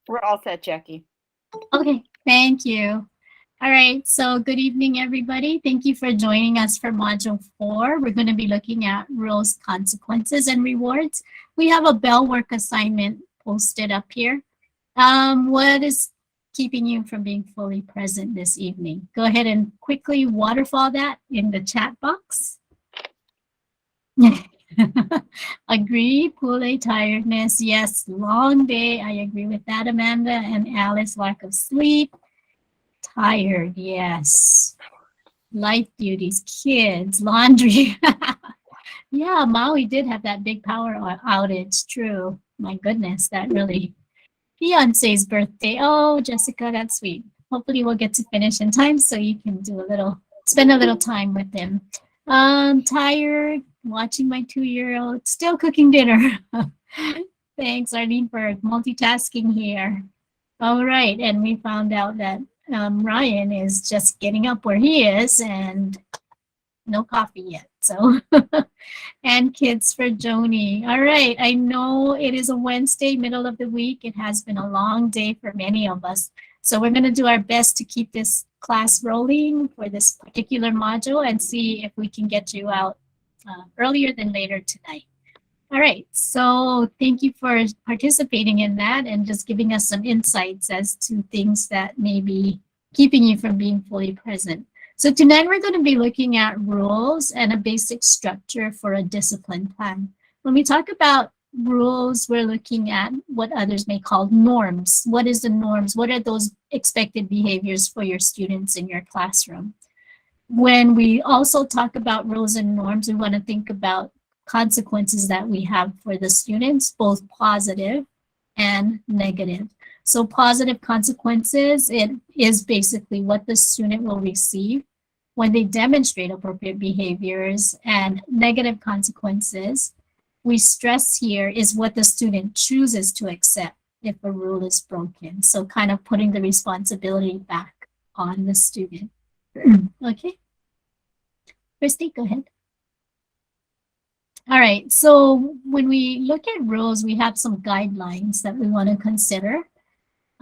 We're all set, Jackie. Okay, thank you. All right, so good evening, everybody. Thank you for joining us for Module 4. We're going to be looking at rules, consequences, and rewards. We have a bell work assignment posted up here. What is keeping you from being fully present this evening? Go ahead and quickly waterfall that in the chat box. Agree, Pule, tiredness. Yes, long day. I agree with that, Amanda. And Alice, lack of sleep. Tired, yes. Life duties, kids, laundry. Yeah, Maui did have that big power outage. True. My goodness, that really. Beyonce's birthday. Oh, Jessica, that's sweet. Hopefully, we'll get to finish in time so you can spend a little time with him. Tired, watching my 2-year-old, still cooking dinner. Thanks, Arlene, for multitasking here. All right, and we found out that Ryan is just getting up where he is and no coffee yet. So, and kids for Joni. All right, I know it is a Wednesday, middle of the week. It has been a long day for many of us. So we're going to do our best to keep this class rolling for this particular module and see if we can get you out earlier than later tonight. All right, so thank you for participating in that and just giving us some insights as to things that may be keeping you from being fully present. So tonight we're going to be looking at rules and a basic structure for a discipline plan. When we talk about rules, we're looking at what others may call norms. What is the norms? What are those expected behaviors for your students in your classroom? When we also talk about rules and norms, we want to think about consequences that we have for the students, both positive and negative. So positive consequences, it is basically what the student will receive when they demonstrate appropriate behaviors, and negative consequences, we stress here, is what the student chooses to accept if a rule is broken. So kind of putting the responsibility back on the student. Okay. Christy, go ahead. All right, so when we look at rules, we have some guidelines that we want to consider.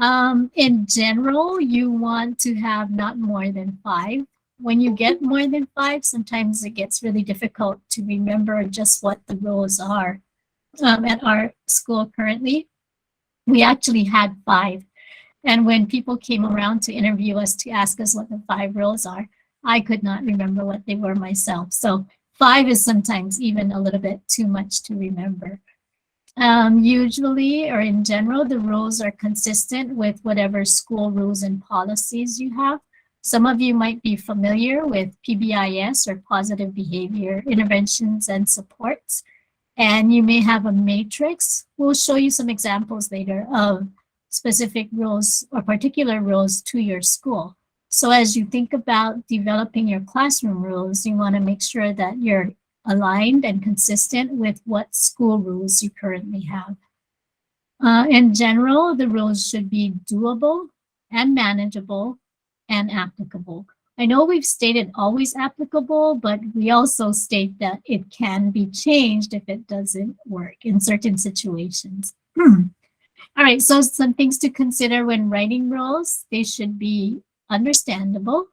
In general, you want to have not more than 5. When you get more than 5, sometimes it gets really difficult to remember just what the rules are. At our school currently, we actually had 5. And when people came around to interview us to ask us what the 5 rules are, I could not remember what they were myself. So 5 is sometimes even a little bit too much to remember. Usually, or in general, the rules are consistent with whatever school rules and policies you have. Some of you might be familiar with PBIS, or Positive Behavior Interventions and Supports, and you may have a matrix. We'll show you some examples later of specific rules or particular rules to your school. So as you think about developing your classroom rules, you want to make sure that you're aligned and consistent with what school rules you currently have. In general, the rules should be doable and manageable and applicable. I know we've stated always applicable, but we also state that it can be changed if it doesn't work in certain situations. All right, so some things to consider when writing rules. They should be understandable,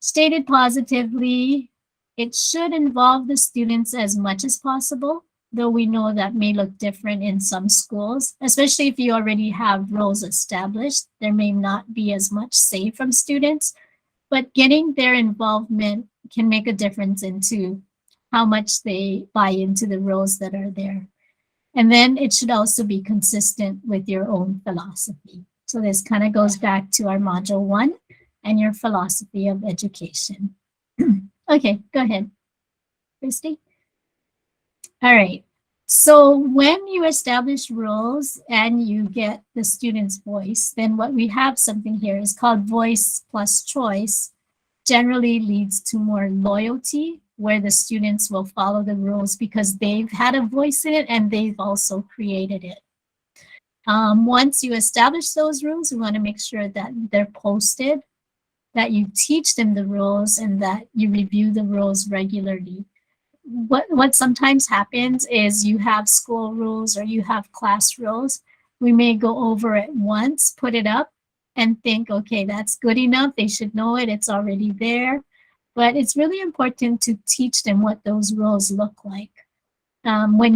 stated positively. It should involve the students as much as possible, though we know that may look different in some schools, especially if you already have rules established. There may not be as much say from students, but getting their involvement can make a difference into how much they buy into the rules that are there. And then it should also be consistent with your own philosophy. So this kind of goes back to our module 1 and your philosophy of education. Okay, go ahead, Christy. All right. So when you establish rules and you get the student's voice, then what we have something here is called voice plus choice, generally leads to more loyalty, where the students will follow the rules because they've had a voice in it and they've also created it. Once you establish those rules, we want to make sure that they're posted, that you teach them the rules, and that you review the rules regularly. What sometimes happens is you have school rules or you have class rules. we may go over it once, put it up, and think, okay, that's good enough. They should know it. It's already there. But it's really important to teach them what those rules look like. When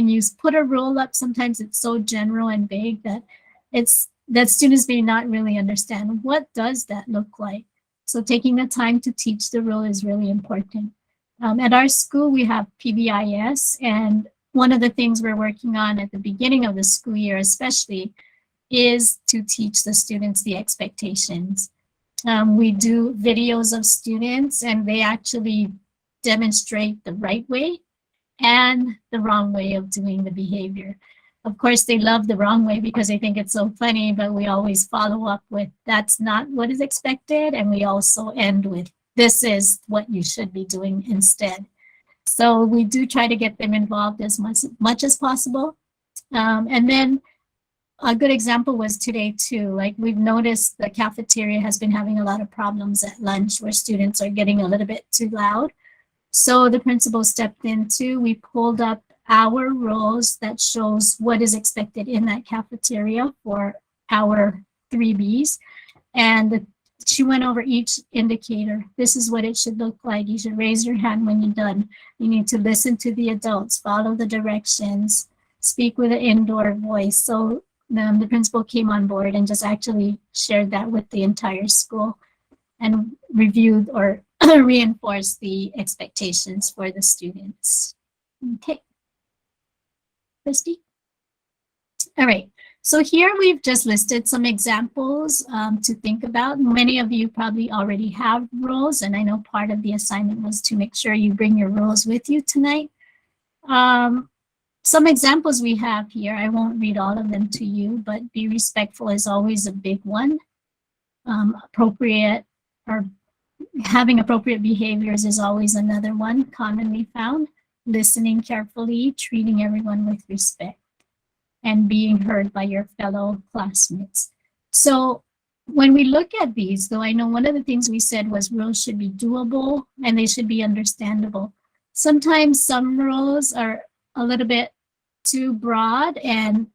you put a rule up, sometimes it's so general and vague that students may not really understand what does that look like. So taking the time to teach the rule is really important. At our school, we have PBIS, and one of the things we're working on at the beginning of the school year, especially, is to teach the students the expectations. We do videos of students, and they actually demonstrate the right way and the wrong way of doing the behavior. Of course, they love the wrong way because they think it's so funny, but we always follow up with, that's not what is expected. And we also end with, this is what you should be doing instead. So we do try to get them involved as much as possible. And then a good example was today too. Like, we've noticed the cafeteria has been having a lot of problems at lunch where students are getting a little bit too loud. So the principal stepped in too. We pulled up our rules that shows what is expected in that cafeteria for our 3Bs. And she went over each indicator. This is what it should look like. You should raise your hand when you're done. You need to listen to the adults, follow the directions, speak with an indoor voice. So the principal came on board and just actually shared that with the entire school and reviewed or reinforced the expectations for the students. Okay. Christy? All right. So here we've just listed some examples to think about. Many of you probably already have rules, and I know part of the assignment was to make sure you bring your rules with you tonight. Some examples we have here, I won't read all of them to you, but be respectful is always a big one. Appropriate or having appropriate behaviors is always another one commonly found. Listening carefully, treating everyone with respect, and being heard by your fellow classmates. So when we look at these, though, I know one of the things we said was rules should be doable and they should be understandable. Sometimes some rules are a little bit too broad, and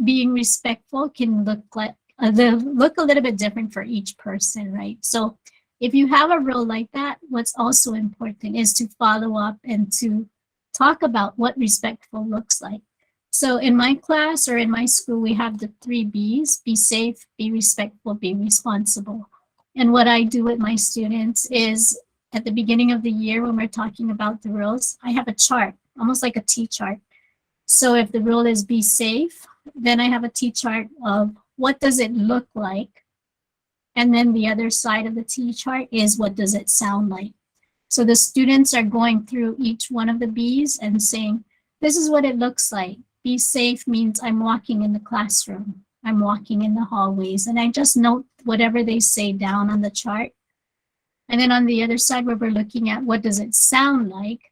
being respectful can look a little bit different for each person, right? So if you have a rule like that, what's also important is to follow up and to talk about what respectful looks like. So in my class or in my school, we have the 3Bs: be safe, be respectful, be responsible. And what I do with my students is at the beginning of the year, when we're talking about the rules, I have a chart, almost like a T-chart. So if the rule is be safe, then I have a T-chart of what does it look like? And then the other side of the T-chart is what does it sound like? So the students are going through each one of the Bs and saying, this is what it looks like. Be safe means I'm walking in the classroom. I'm walking in the hallways. And I just note whatever they say down on the chart. And then on the other side, where we're looking at what does it sound like,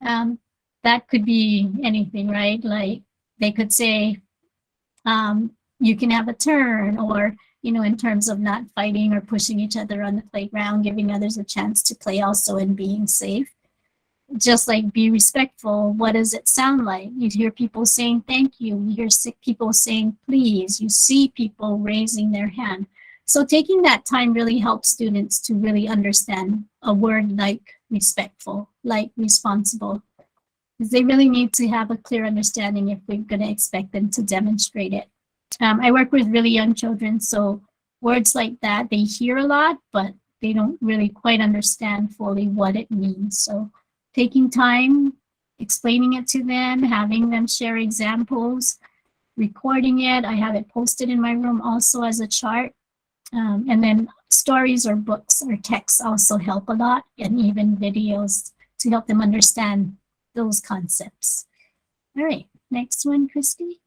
that could be anything, right? Like they could say, you can have a turn, or, you know, in terms of not fighting or pushing each other on the playground, giving others a chance to play also and being safe. Just like be respectful, what does it sound like? You hear people saying thank you, you hear people saying please, you see people raising their hand. So taking that time really helps students to really understand a word like respectful, like responsible, because they really need to have a clear understanding if we're going to expect them to demonstrate it. I work with really young children, so words like that, they hear a lot, but they don't really quite understand fully what it means. So taking time, explaining it to them, having them share examples, recording it. I have it posted in my room also as a chart. And then stories or books or texts also help a lot, and even videos to help them understand those concepts. All right, next one, Christy.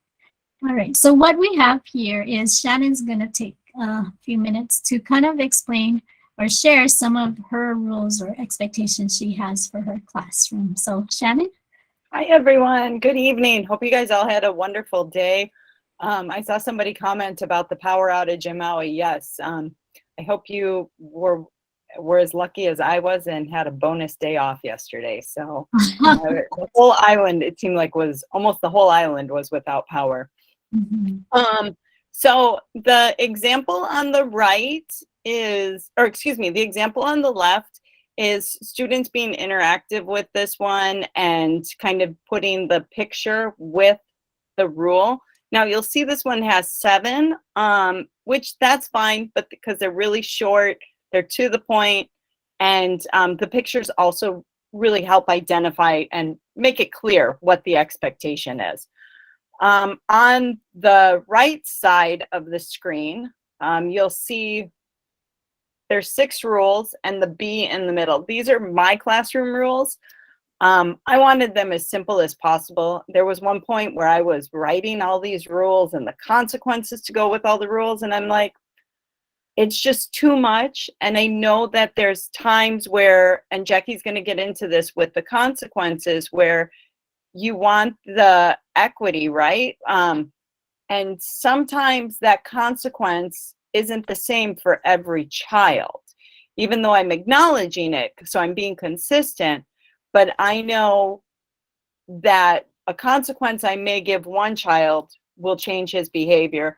All right, so what we have here is Shannon's gonna take a few minutes to kind of explain or share some of her rules or expectations she has for her classroom. So Shannon? Hi, everyone. Good evening. Hope you guys all had a wonderful day. I saw somebody comment about the power outage in Maui. Yes, I hope you were as lucky as I was and had a bonus day off yesterday. So the whole island, it seemed like almost the whole island was without power. Mhm. So the example on the right is, or excuse me, the example on the left is students being interactive with this one and kind of putting the picture with the rule. Now you'll see this one has 7, which that's fine, but because they're really short, they're to the point, and the pictures also really help identify and make it clear what the expectation is. On the right side of the screen, you'll see there's 6 rules and the B in the middle. These are my classroom rules. I wanted them as simple as possible. There was one point where I was writing all these rules and the consequences to go with all the rules, and I'm like, it's just too much. And I know that there's times where, and Jackie's going to get into this with the consequences, where you want the equity, right? And sometimes that consequence isn't the same for every child, even though I'm acknowledging it, so I'm being consistent. But I know that a consequence I may give one child will change his behavior,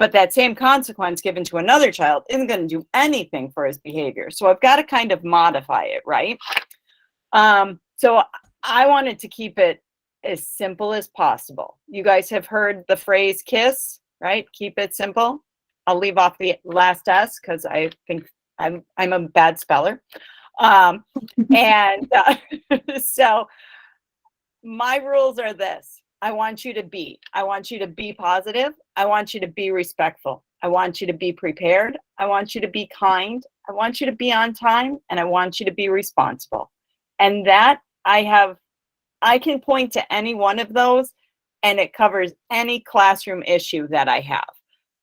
but that same consequence given to another child isn't going to do anything for his behavior. So I've got to kind of modify it, right? So I wanted to keep it as simple as possible. You guys have heard the phrase KISS, right? Keep it simple. I'll leave off the last S because I think I'm a bad speller. And so my rules are this. I want you to be positive. I want you to be respectful. I want you to be prepared. I want you to be kind. I want you to be on time, and I want you to be responsible. And that I can point to any one of those, and it covers any classroom issue that I have.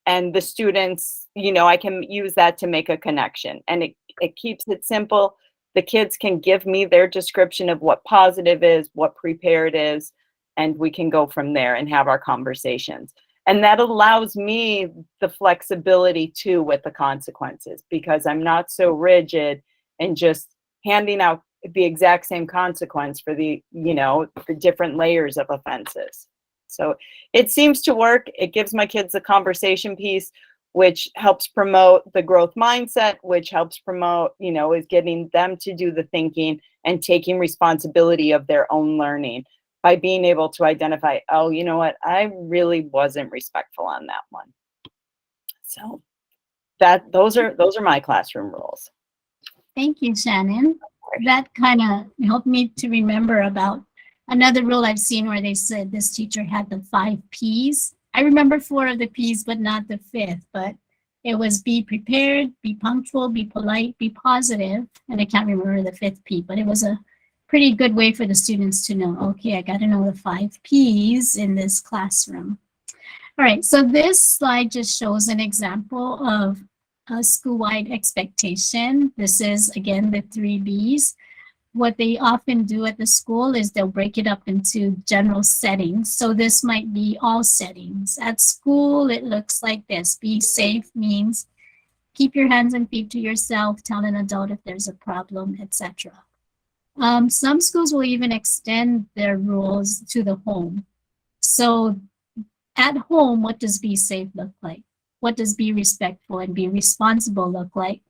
And the students, I can use that to make a connection, and it keeps it simple. The kids can give me their description of what positive is, what prepared is, and we can go from there and have our conversations. And that allows me the flexibility too with the consequences, because I'm not so rigid and just handing out the exact same consequence for the different layers of offenses. So it seems to work. It gives my kids the conversation piece, which helps promote the growth mindset, which helps promote, is getting them to do the thinking and taking responsibility of their own learning by being able to identify, oh, you know what, I really wasn't respectful on that one. So those are my classroom rules. Thank you, Shannon. That kind of helped me to remember about another rule I've seen where they said this teacher had the 5 P's. I remember 4 of the P's, but not the 5th. But it was be prepared, be punctual, be polite, be positive. And I can't remember the 5th P, but it was a pretty good way for the students to know, okay, I got to know the 5 P's in this classroom. All right, so this slide just shows an example of a school-wide expectation. This is, again, the 3 B's. What they often do at the school is they'll break it up into general settings. So this might be all settings. At school, it looks like this. Be safe means keep your hands and feet to yourself, tell an adult if there's a problem, etc. Some schools will even extend their rules to the home. So at home, what does be safe look like? What does be respectful and be responsible look like?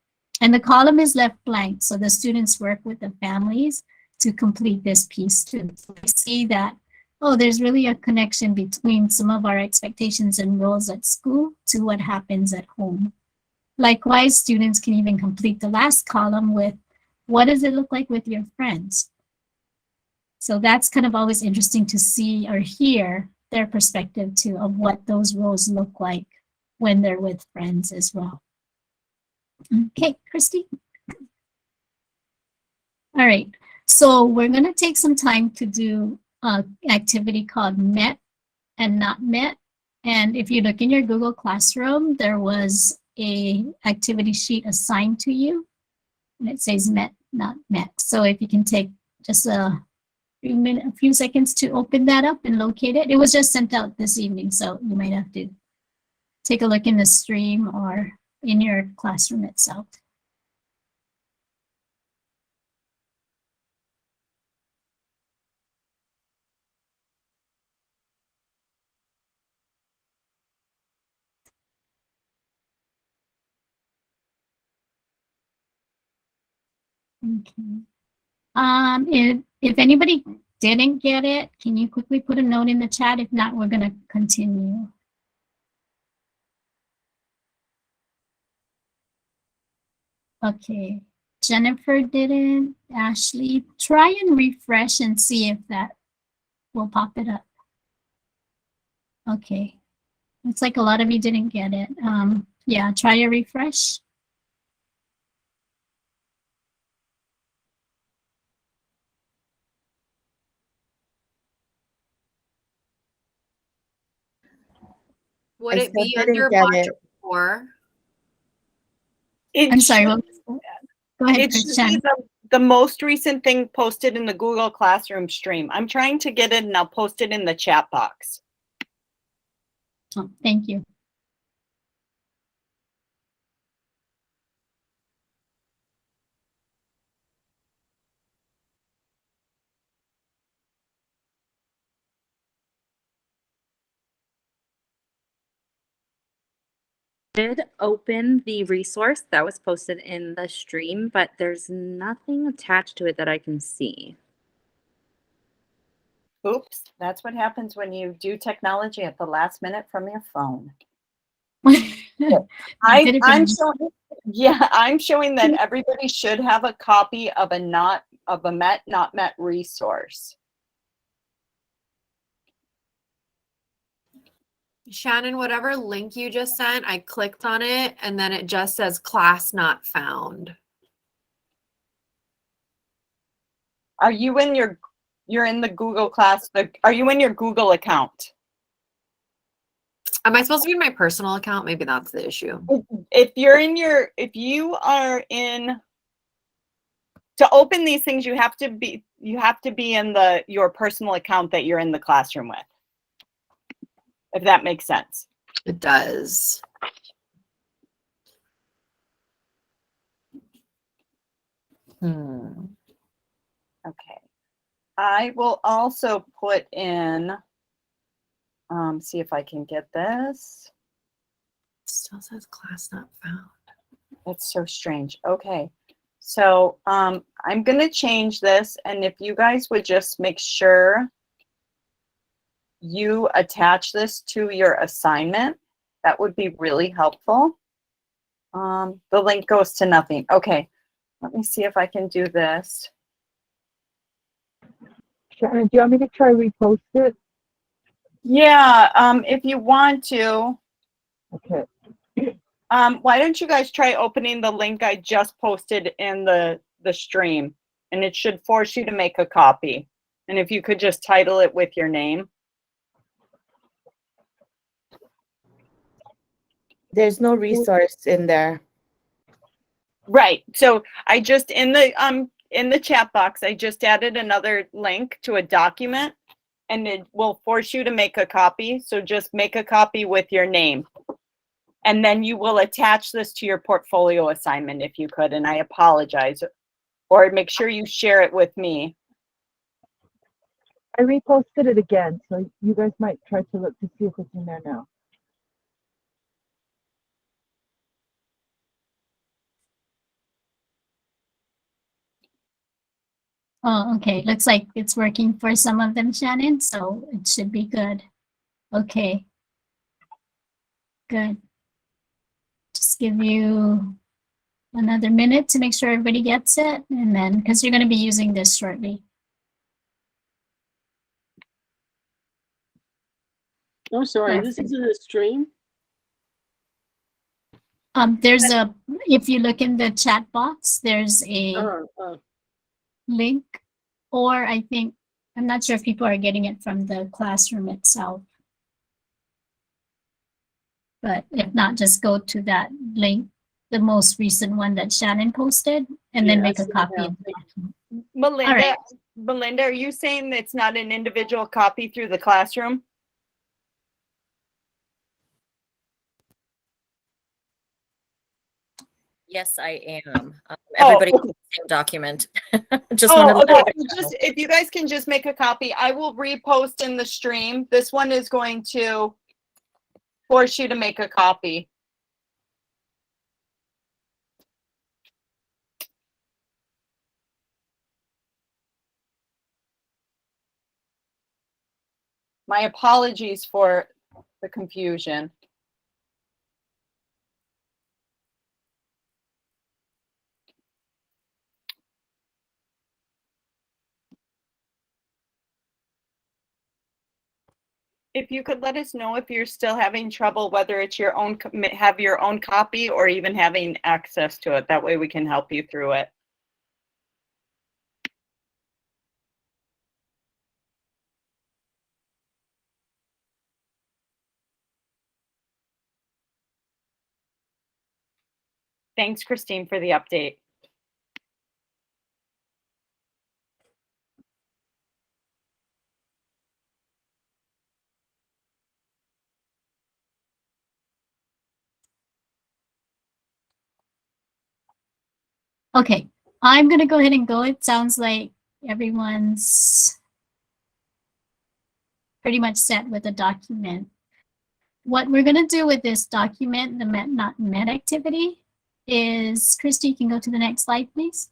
And the column is left blank, so the students work with the families to complete this piece too. So we see that, oh, there's really a connection between some of our expectations and roles at school to what happens at home. Likewise, students can even complete the last column with, what does it look like with your friends? So that's kind of always interesting to see or hear their perspective too of what those roles look like when they're with friends as well. Okay, Christy. All right, so we're going to take some time to do an activity called Met and Not Met. And if you look in your Google Classroom, there was a activity sheet assigned to you, and it says Met, Not Met. So if you can take just a few seconds to open that up and locate it. It was just sent out this evening, so you might have to take a look in the stream or in your classroom itself. Okay. If anybody didn't get it, can you quickly put a note in the chat? If not, we're gonna continue. Okay. Jennifer didn't. Ashley, try and refresh and see if that will pop it up. Okay. Looks like a lot of you didn't get it. Yeah, try a refresh. Would I it be still under didn't get it. module 4? I'm sorry, should- what was that? Go ahead, It should be Christian. the most recent thing posted in the Google Classroom stream. I'm trying to get it and I'll post it in the chat box. Oh, thank you. Did open the resource that was posted in the stream, but there's nothing attached to it that I can see. Oops, that's what happens when you do technology at the last minute from your phone. I'm showing, yeah, I'm showing that everybody should have a copy of a met not met resource. Shannon, whatever link you just sent, I clicked on it and then it just says class not found. Are you in you're in the Google Class, are you in your Google account? Am I supposed to be in my personal account? Maybe that's the issue. If you are in, to open these things, you have to be in your personal account that you're in the classroom with. If that makes sense. It does. Okay. I will also put in, see if I can get this. Still says class not found. That's so strange. Okay. So I'm going to change this. And if you guys would just make sure you attach this to your assignment, that would be really helpful. The link goes to nothing. Okay. Let me see if I can do this. Shannon, do you want me to try repost it? Yeah, if you want to. Okay. Why don't you guys try opening the link I just posted in the stream, and it should force you to make a copy. And if you could just title it with your name. There's no resource in there. Right. So I just in the chat box, I just added another link to a document, and it will force you to make a copy. So just make a copy with your name. And then you will attach this to your portfolio assignment if you could, and I apologize. Or make sure you share it with me. I reposted it again, so you guys might try to look to see if it's in there now. Oh, okay. Looks like it's working for some of them, Shannon, so it should be good. Okay. Good. Just give you another minute to make sure everybody gets it, and then, because you're going to be using this shortly. Oh, sorry, this is a stream? There's a, if you look in the chat box, there's a link, or I think, I'm not sure if people are getting it from the classroom itself. But if not, just go to that link, the most recent one that Shannon posted, and then Yeah, I make a see it copy now. of that. Melinda, All right. Melinda, are you saying it's not an individual copy through the classroom? Yes, I am. Everybody okay. has the same document. Just wanted to let okay. everybody know. Just if you guys can just make a copy, I will repost in the stream. This one is going to force you to make a copy. My apologies for the confusion. If you could let us know if you're still having trouble, whether it's your own, have your own copy or even having access to it. That way we can help you through it. Thanks, Christine, for the update. Okay, I'm gonna go ahead and go. It sounds like everyone's pretty much set with the document. What we're gonna do with this document, the Met Not Met activity, is, Christy, you can go to the next slide, please.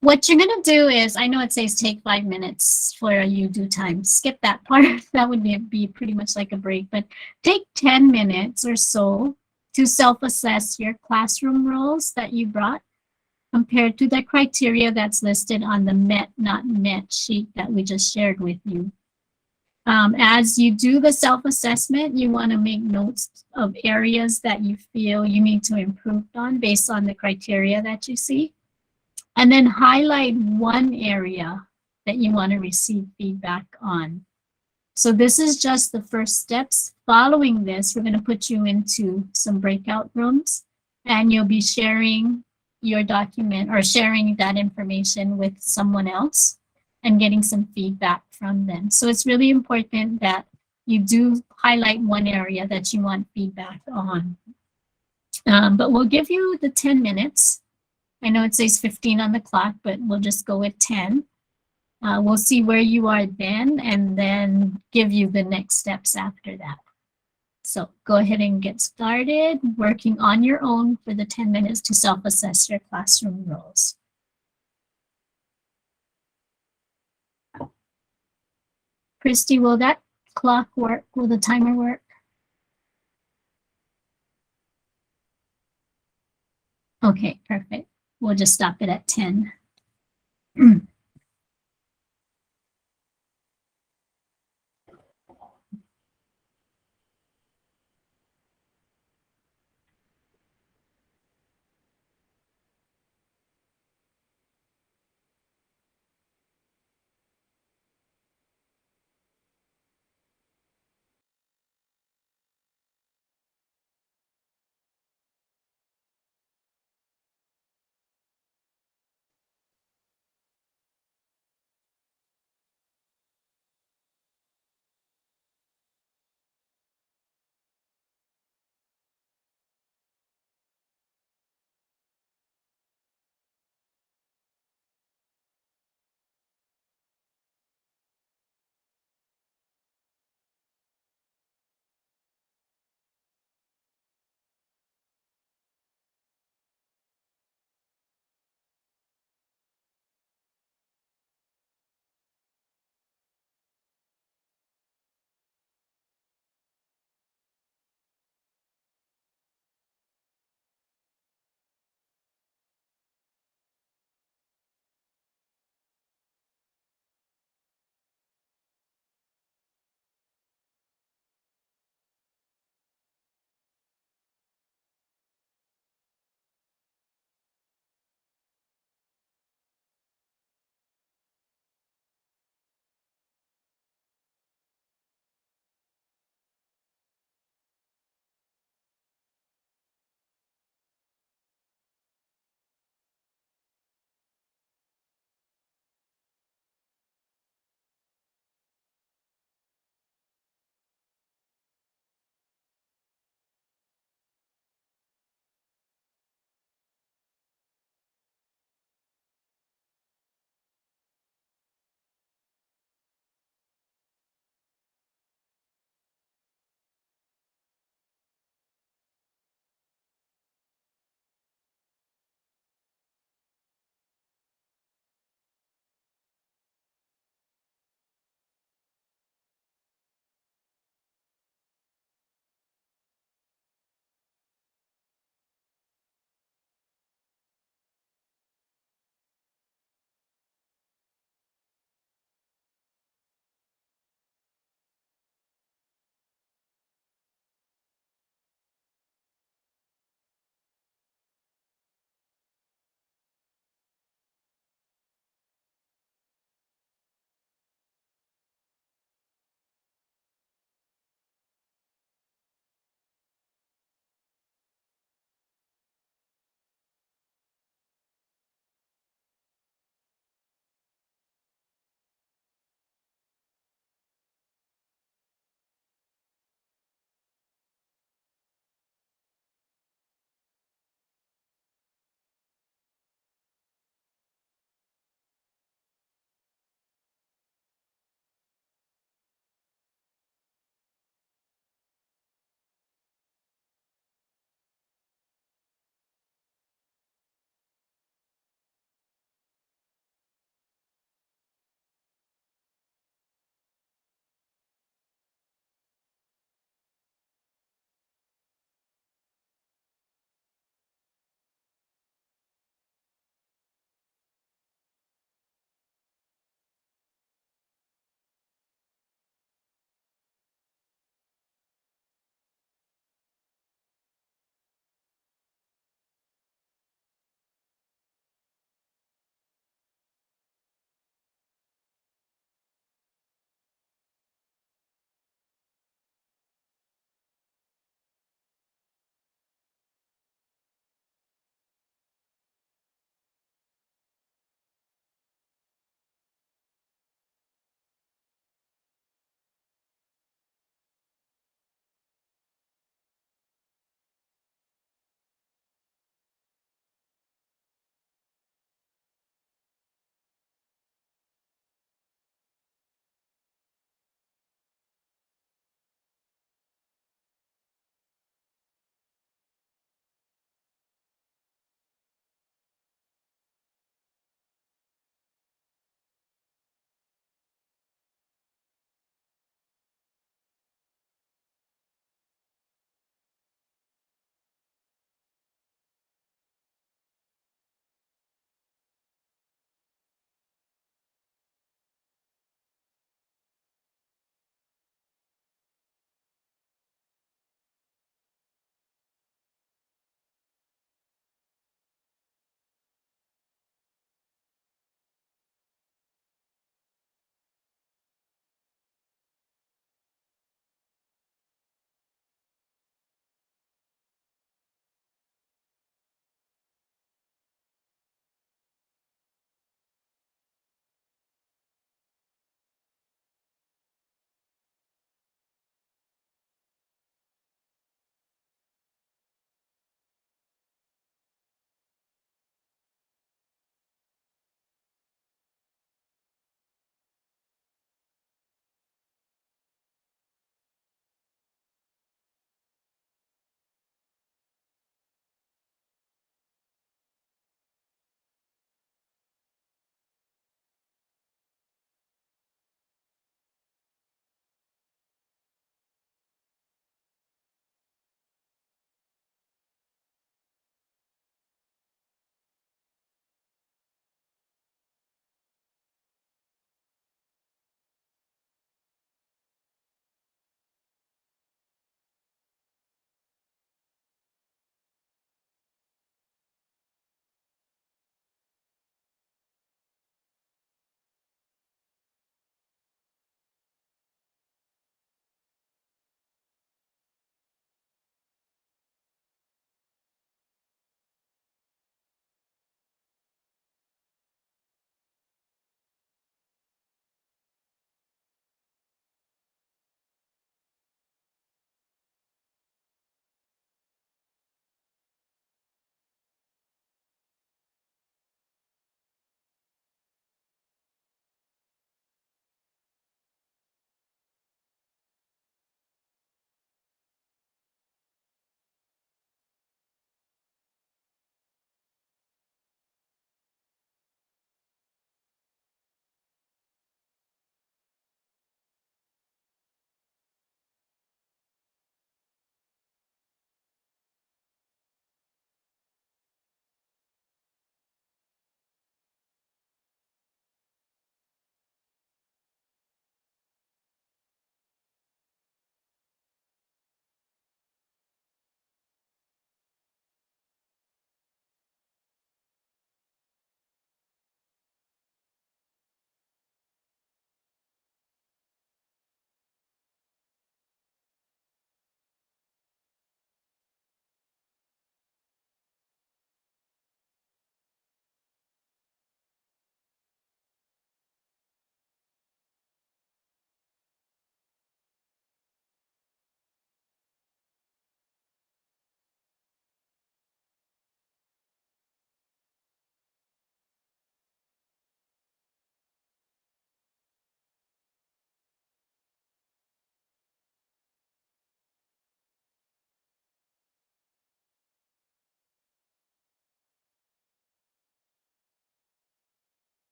What you're gonna do is, I know it says take 5 minutes for you do time. Skip that part. That would be pretty much like a break, but take 10 minutes or so to self-assess your classroom roles that you brought compared to the criteria that's listed on the Met Not Met sheet that we just shared with you. As you do the self-assessment, you want to make notes of areas that you feel you need to improve on based on the criteria that you see. And then highlight one area that you want to receive feedback on. So this is just the first steps. Following this, we're going to put you into some breakout rooms and you'll be sharing your document or sharing that information with someone else and getting some feedback from them. So it's really important that you do highlight one area that you want feedback on. But we'll give you the 10 minutes. I know it says 15 on the clock, but we'll just go with 10. We'll see where you are then and then give you the next steps after that. So go ahead and get started working on your own for the 10 minutes to self-assess your classroom roles. Christy, will that clock work? Will the timer work? Okay, perfect. We'll just stop it at 10.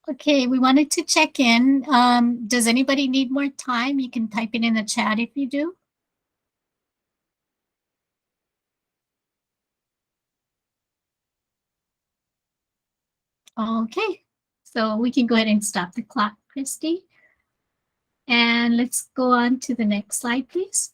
Okay, we wanted to check in. Does anybody need more time? You can type it in the chat if you do. Okay, so we can go ahead and stop the clock, Christy. And let's go on to the next slide, please.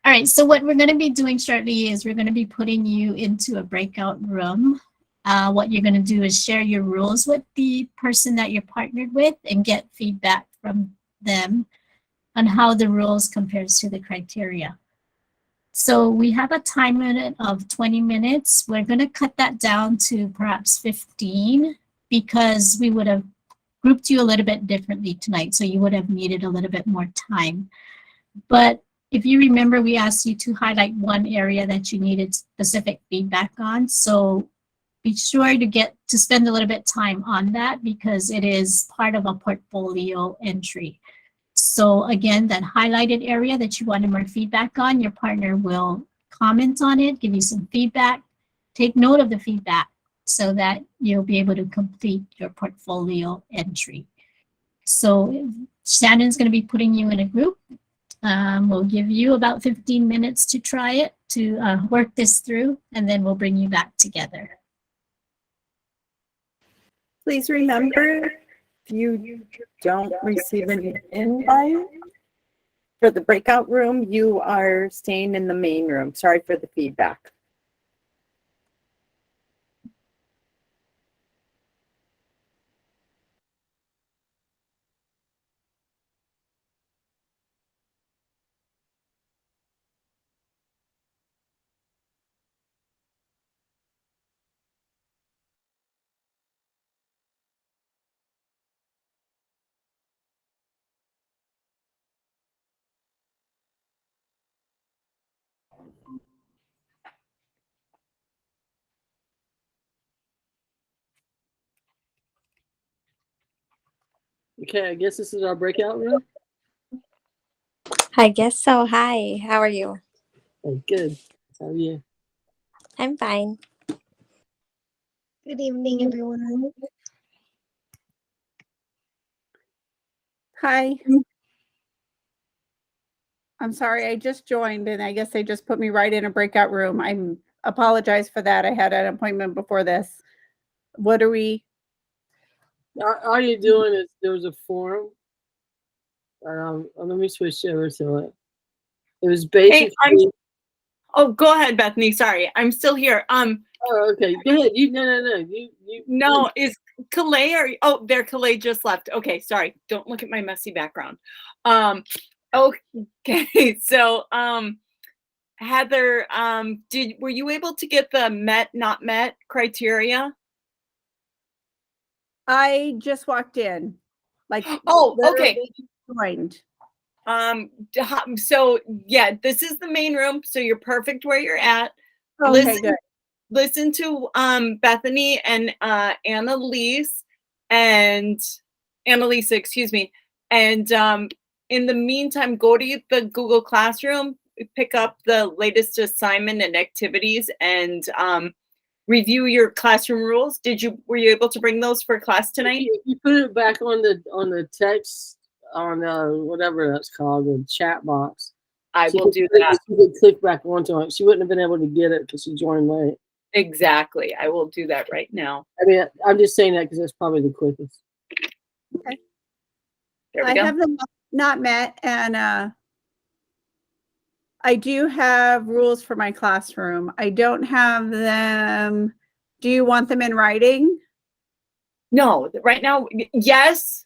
All right, so what we're going to be doing shortly is we're going to be putting you into a breakout room. What you're going to do is share your rules with the person that you're partnered with and get feedback from them on how the rules compares to the criteria. So we have a time limit of 20 minutes. We're going to cut that down to perhaps 15 because we would have grouped you a little bit differently tonight. So you would have needed a little bit more time. But if you remember, we asked you to highlight one area that you needed specific feedback on. So be sure to spend a little bit time on that because it is part of a portfolio entry. So again, that highlighted area that you wanted more feedback on, your partner will comment on it, give you some feedback, take note of the feedback so that you'll be able to complete your portfolio entry. So Shannon's going to be putting you in a group. We'll give you about 15 minutes to try it, to work this through, and then we'll bring you back together. Please remember, if you don't receive an invite for the breakout room, you are staying in the main room. Sorry for the feedback. Okay, I guess this is our breakout room. I guess so. Hi, how are you? Oh, good. How are you? I'm fine. Good evening, everyone. Hi. I'm sorry, I just joined and I guess they just put me right in a breakout room. I apologize for that. I had an appointment before this. What are we? All you're doing is there's a forum. Let me switch over to it. It was basically. Oh, go ahead, Bethany. Sorry, I'm still here. Oh, okay. Go ahead. No. No, is Calais or there? Calais just left. Okay, sorry. Don't look at my messy background. Okay, so Heather, were you able to get the met not met criteria? I just walked in. Like okay. Joined. So yeah, this is the main room, so you're perfect where you're at. Okay, good. Listen to Bethany and Annalisa, excuse me. And in the meantime, go to the Google Classroom, pick up the latest assignment and activities, and review your classroom rules. Were you able to bring those for class tonight? You put it back on the text on whatever that's called, the chat box. I will do that. She could click back onto it. She wouldn't have been able to get it because she joined late. Exactly. I will do that right now. I mean, I'm just saying that because that's probably the quickest. Okay. There we I go. have them not met, and I do have rules for my classroom. I don't have them. Do you want them in writing? No, right now, yes.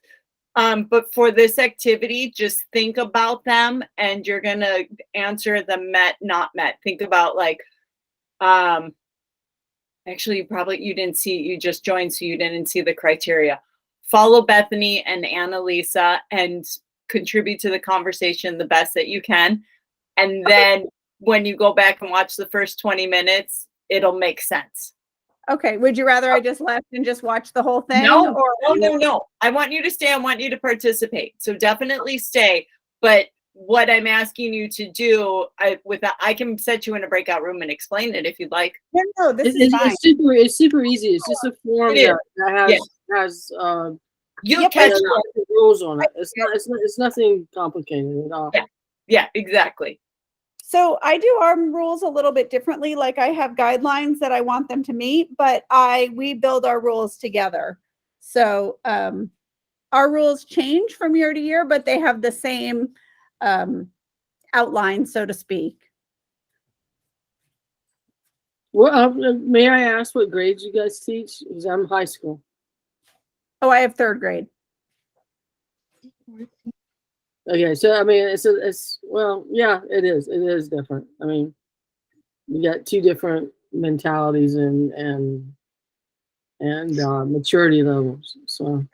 But for this activity, just think about them and you're going to answer the met, not met. Think about actually, you didn't see, you just joined, so you didn't see the criteria. Follow Bethany and Annalisa and contribute to the conversation the best that you can. And then when you go back and watch the first 20 minutes, it'll make sense. Okay. Would you rather I just left and just watch the whole thing? No. I want you to stay. I want you to participate. So definitely stay. But what I'm asking you to do, I can set you in a breakout room and explain it if you'd like. No, this is fine. It's super easy. It's just a form It is. that Yeah. has You'll Yep, catch uh, on. rules on it. It's nothing complicated at all. Yeah. Yeah, exactly. So I do our rules a little bit differently. Like I have guidelines that I want them to meet, but we build our rules together. So our rules change from year to year, but they have the same outline, so to speak. Well, may I ask what grades you guys teach? Because I'm high school. Oh, I have 3rd grade. Okay, so I mean, it's well, yeah, it is. It is different. I mean, you got 2 different mentalities and maturity levels. So,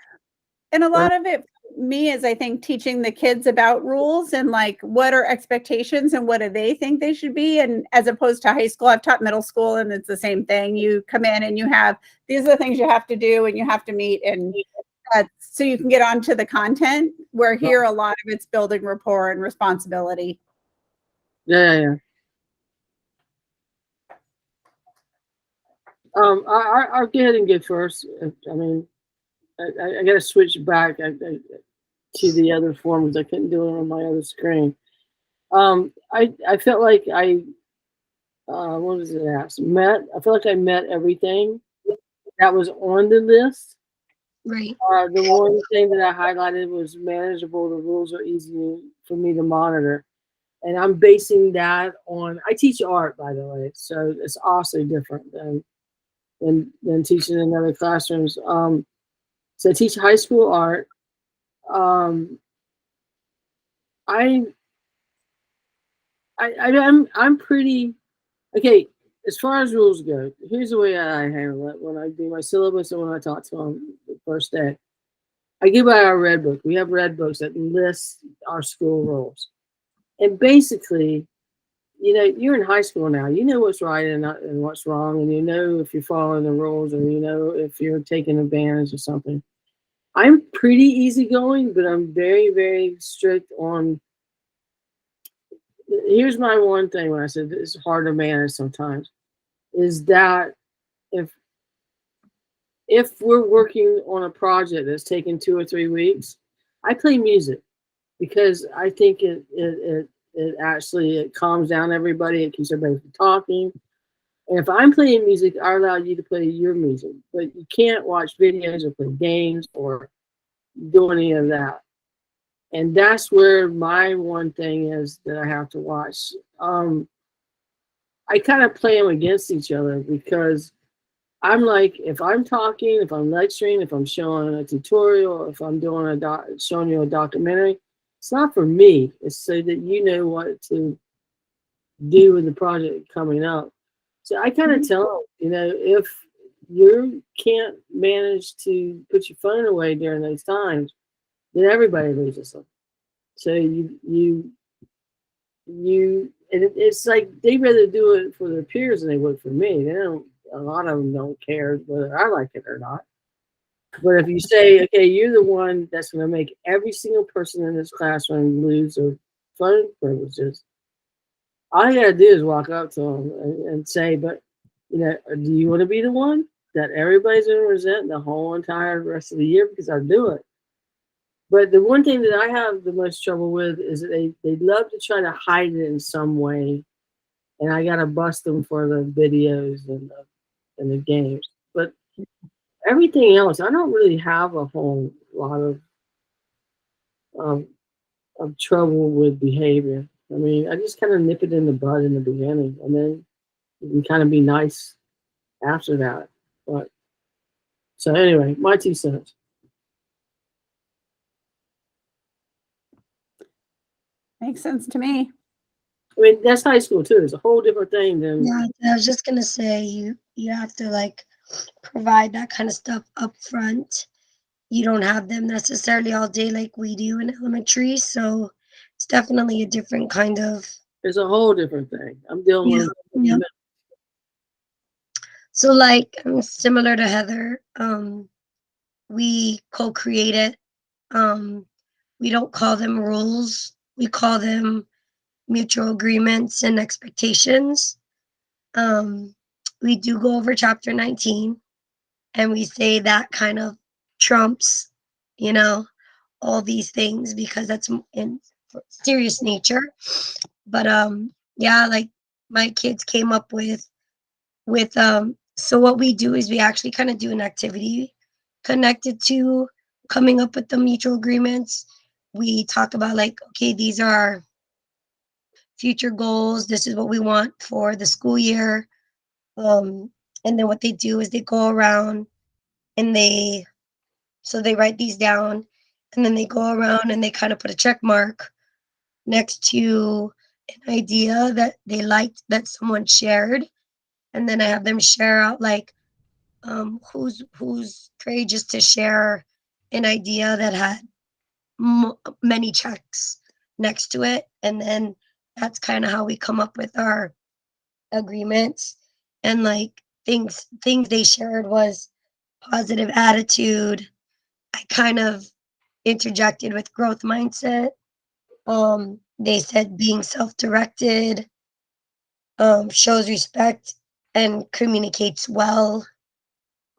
And a lot of it, me, is I think teaching the kids about rules and like what are expectations and what do they think they should be. And as opposed to high school, I've taught middle school and it's the same thing. You come in and you have, these are the things you have to do and you have to meet. And so you can get onto the content, where here a lot of it's building rapport and responsibility. yeah. I'll go ahead and get first. I mean, I got to switch back to the other forms. I couldn't do it on my other screen. I felt like what was it asked? I feel like I met everything that was on the list. Right. The one thing that I highlighted was manageable. The rules are easy for me to monitor. And I'm basing that on, I teach art, by the way, so it's also different than teaching in other classrooms. So I teach high school art. I'm pretty, okay, as far as rules go, here's the way I handle it when I do my syllabus and when I talk to them the first day. I give out our red book. We have red books that list our school rules. And basically, you know, you're in high school now. You know what's right and what's wrong, and you know if you're following the rules, or you know if you're taking advantage of something. I'm pretty easygoing, but I'm very, very strict on. Here's my one thing when I said it's hard to manage sometimes, is that if we're working on a project that's taking 2 or 3 weeks, I play music because I think it actually calms down everybody. It keeps everybody from talking. And if I'm playing music, I allow you to play your music, but you can't watch videos or play games or do any of that. And that's where my one thing is that I have to watch. I kind of play them against each other because I'm like, if I'm talking, if I'm lecturing, if I'm showing a tutorial, if I'm doing showing you a documentary, it's not for me. It's so that you know what to do with the project coming up. So I kind of tell them, you know, if you can't manage to put your phone away during those times, then everybody loses them. So and it's like they rather do it for their peers than they would for me. They don't. A lot of them don't care whether I like it or not. But if you say, okay, you're the one that's going to make every single person in this classroom lose their phone privileges, all you got to do is walk up to them and say, but, you know, do you want to be the one that everybody's going to resent the whole entire rest of the year? Because I do it. But the one thing that I have the most trouble with is that they love to try to hide it in some way. And I got to bust them for the videos and the games. But everything else, I don't really have a whole lot of trouble with behavior. I mean, I just kind of nip it in the bud in the beginning, and then you can kind of be nice after that. But so anyway, my 2 cents. Makes sense to me. I mean, that's high school too. It's a whole different thing than. Yeah, I was just gonna say you have to like provide that kind of stuff up front. You don't have them necessarily all day like we do in elementary, so it's definitely a different kind of. It's a whole different thing. I'm dealing with. Yeah. So like similar to Heather, we co-created. We don't call them rules. we call them mutual agreements and expectations. We do go over chapter 19, and we say that kind of trumps, you know, all these things because that's in serious nature. But yeah, like my kids came up with so what we do is we actually kind of do an activity connected to coming up with the mutual agreements. We talk about like, okay, these are our future goals. This is what we want for the school year. Um, and then what they do is they go around and they write these down, and then they go around and they kind of put a check mark next to an idea that they liked that someone shared. And then I have them share out like who's courageous to share an idea that had many checks next to it. And then that's kind of how we come up with our agreements. And like things they shared was positive attitude. I kind of interjected with growth mindset. They said being self-directed, shows respect and communicates well,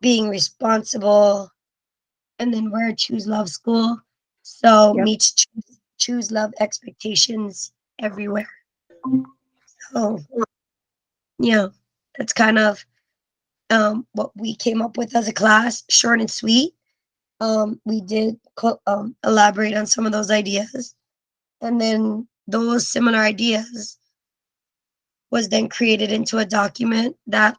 being responsible, and then we're a choose love school. So Yep. meets choose love expectations everywhere. So yeah, that's kind of what we came up with as a class, short and sweet. We did elaborate on some of those ideas, and then those similar ideas was then created into a document that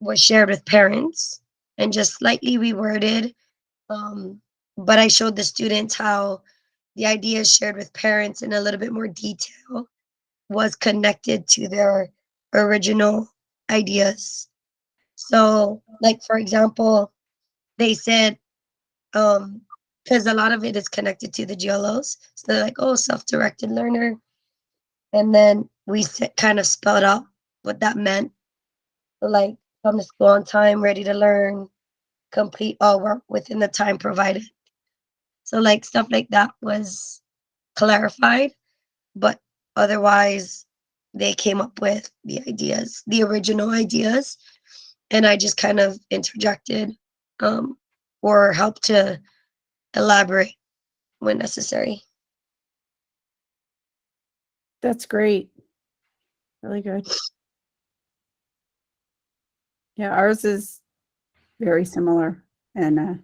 was shared with parents and just slightly reworded. Um, but I showed the students how the ideas shared with parents in a little bit more detail was connected to their original ideas. So, like for example, they said, because a lot of it is connected to the GLOs. So they're like, oh, self-directed learner. And then we kind of spelled out what that meant. Like, come to school on time, ready to learn, complete all work within the time provided. So, like, stuff like that was clarified, but otherwise, they came up with the ideas, the original ideas, and I just kind of interjected or helped to elaborate when necessary. That's great. Really good. Yeah, ours is very similar. And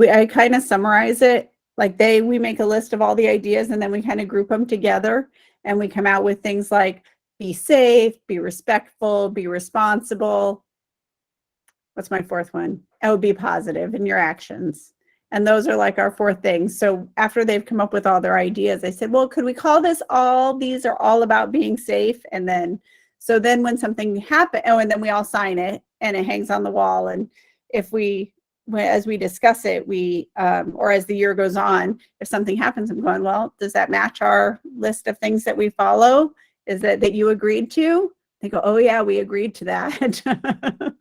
I kind of summarize it like we make a list of all the ideas and then we kind of group them together and we come out with things like be safe, be respectful, be responsible. What's my fourth one? Oh, be positive in your actions. And those are like our four things. So after they've come up with all their ideas, I said, well, could we call this these are all about being safe? And then, so then when something happens, and then we all sign it and it hangs on the wall. And if as we discuss it, or as the year goes on, if something happens, I'm going, well, does that match our list of things that we follow? Is that you agreed to? They go, oh yeah, we agreed to that.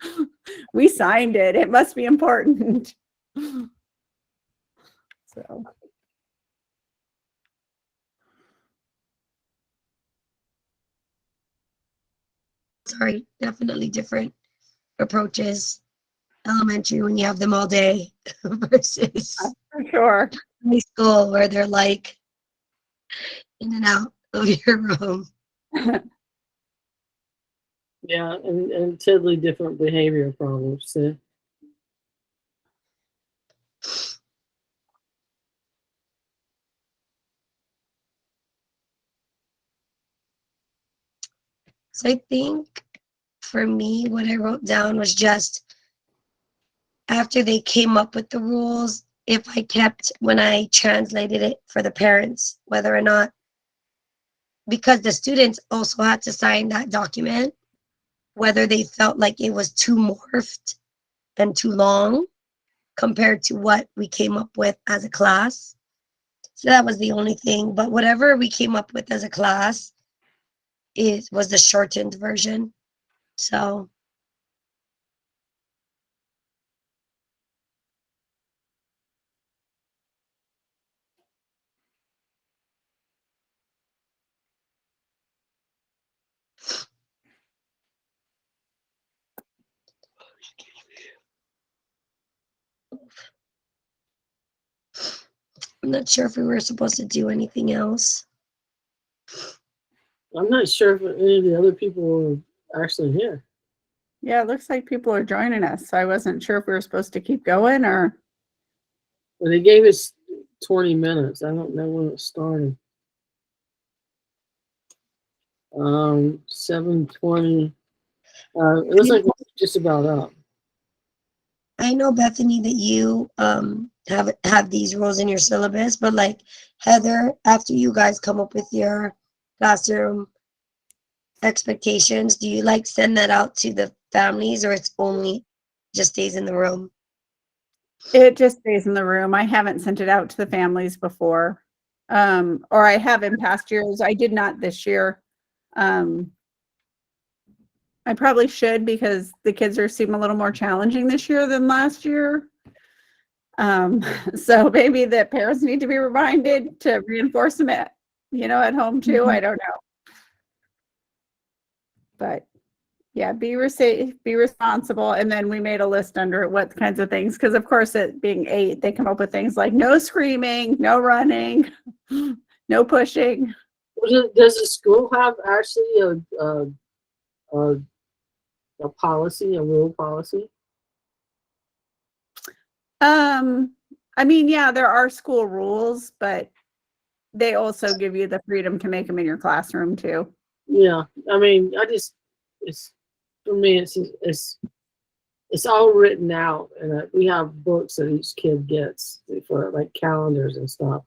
We signed it. It must be important. So. Sorry, definitely different approaches. Elementary when you have them all day versus For sure. high school where they're like in and out of your room. Yeah, and totally different behavior problems too. So I think for me, what I wrote down was just after they came up with the rules, if I kept when I translated it for the parents, whether or not, because the students also had to sign that document, whether they felt like it was too morphed and too long compared to what we came up with as a class. So that was the only thing. But whatever we came up with as a class was the shortened version. So I'm not sure if we were supposed to do anything else. I'm not sure if any of the other people are actually here. Yeah, it looks like people are joining us. So I wasn't sure if we were supposed to keep going or. But they gave us 20 minutes. I don't know when it started. 7:20. It looks like it's just about up. I know, Bethany, that you have these rules in your syllabus, but like Heather, after you guys come up with your classroom expectations, do you like send that out to the families, or it's only just stays in the room? It just stays in the room. I haven't sent it out to the families before. Or I have in past years. I did not this year. I probably should, because the kids seem a little more challenging this year than last year. So maybe the parents need to be reminded to reinforce them at home too. I don't know. But yeah, be responsible. And then we made a list under it, what kinds of things, because of course, it being 8, they come up with things like no screaming, no running, no pushing. Does the school have actually a policy, a rule policy? I mean, yeah, there are school rules, but they also give you the freedom to make them in your classroom too. Yeah, I mean, it's for me, it's all written out, and we have books that each kid gets for like calendars and stuff.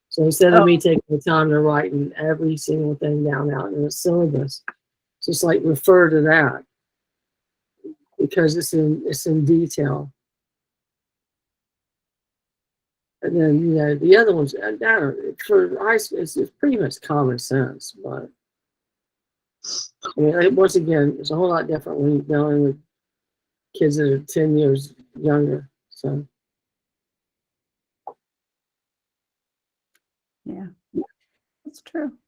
So instead of me taking the time to write every single thing down out in the syllabus, just like refer to that because it's in detail. And then the other ones, for high school, it's pretty much common sense. But I mean, once again, it's a whole lot different when you're dealing with kids that are 10 years younger. So yeah, that's true.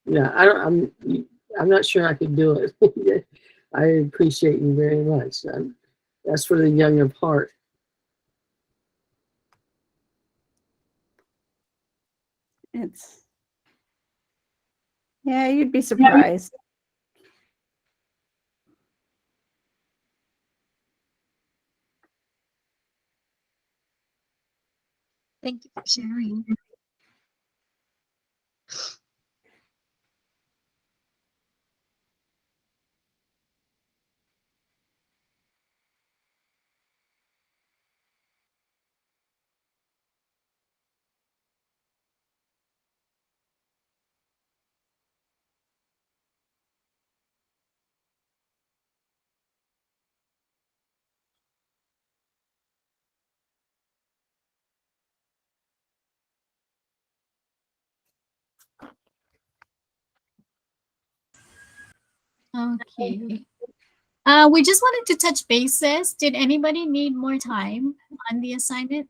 Yeah, I'm not sure I could do it. I appreciate you very much. That's for the young of heart. Yeah, you'd be surprised. Thank you for sharing. Okay. We just wanted to touch bases. Did anybody need more time on the assignment?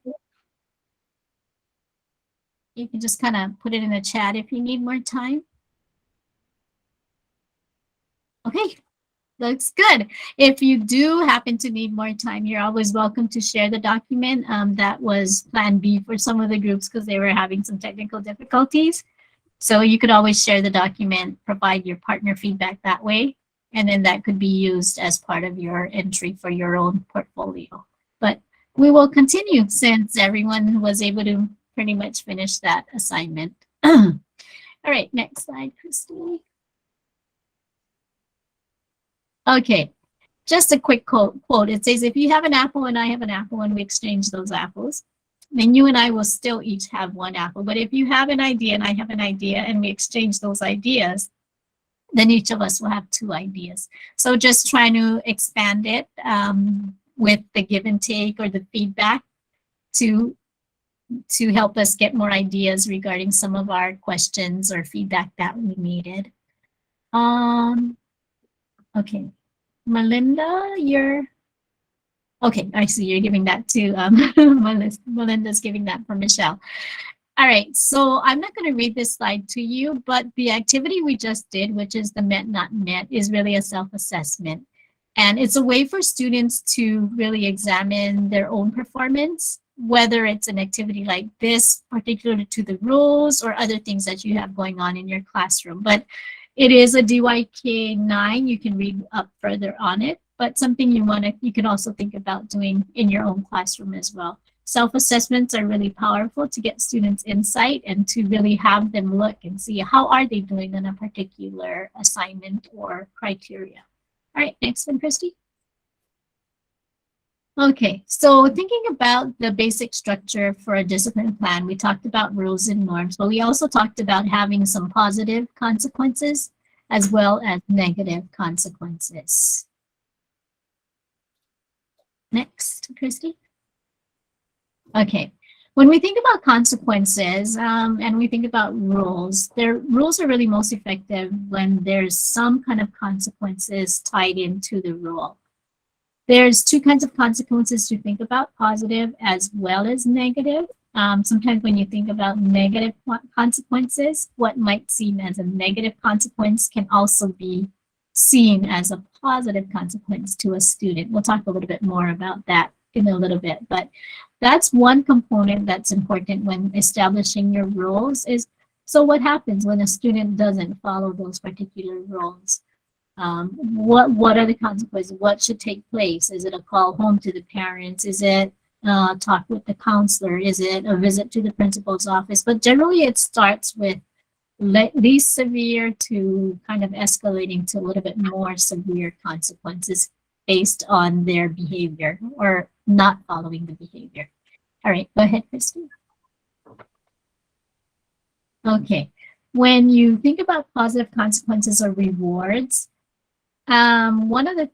You can just kind of put it in the chat if you need more time. Okay, looks good. If you do happen to need more time, you're always welcome to share the document. That was plan B for some of the groups because they were having some technical difficulties. So you could always share the document, provide your partner feedback that way, and then that could be used as part of your entry for your own portfolio. But we will continue since everyone was able to pretty much finish that assignment. All right, next slide, Christy. Okay, just a quick quote. It says, if you have an apple and I have an apple and we exchange those apples, then you and I will still each have one apple. But if you have an idea and I have an idea and we exchange those ideas, then each of us will have 2 ideas. So just trying to expand it with the give and take or the feedback to help us get more ideas regarding some of our questions or feedback that we needed. Okay, Melinda, okay, I see you're giving that to Melinda's giving that for Michelle. All right, so I'm not going to read this slide to you, but the activity we just did, which is the met not met, is really a self-assessment. And it's a way for students to really examine their own performance whether it's an activity like this, particular to the rules or other things that you have going on in your classroom. But it is a DYK 9. You can read up further on it, but something you can also think about doing in your own classroom as well. Self-assessments are really powerful to get students insight and to really have them look and see how are they doing on a particular assignment or criteria. All right, next one, Christy. Okay, so thinking about the basic structure for a discipline plan, we talked about rules and norms, but we also talked about having some positive consequences as well as negative consequences. Next, Christy. Okay, when we think about consequences and we think about rules, rules are really most effective when there's some kind of consequences tied into the rule. There's two kinds of consequences to think about, positive as well as negative. Sometimes when you think about negative consequences, what might seem as a negative consequence can also be seen as a positive consequence to a student. We'll talk a little bit more about that in a little bit, but that's one component that's important when establishing your rules is, so what happens when a student doesn't follow those particular rules? What are the consequences? What should take place? Is it a call home to the parents? Is it talk with the counselor? Is it a visit to the principal's office? But generally it starts with least severe to kind of escalating to a little bit more severe consequences based on their behavior or not following the behavior. All right, go ahead, Christy. Okay, when you think about positive consequences or rewards, one of the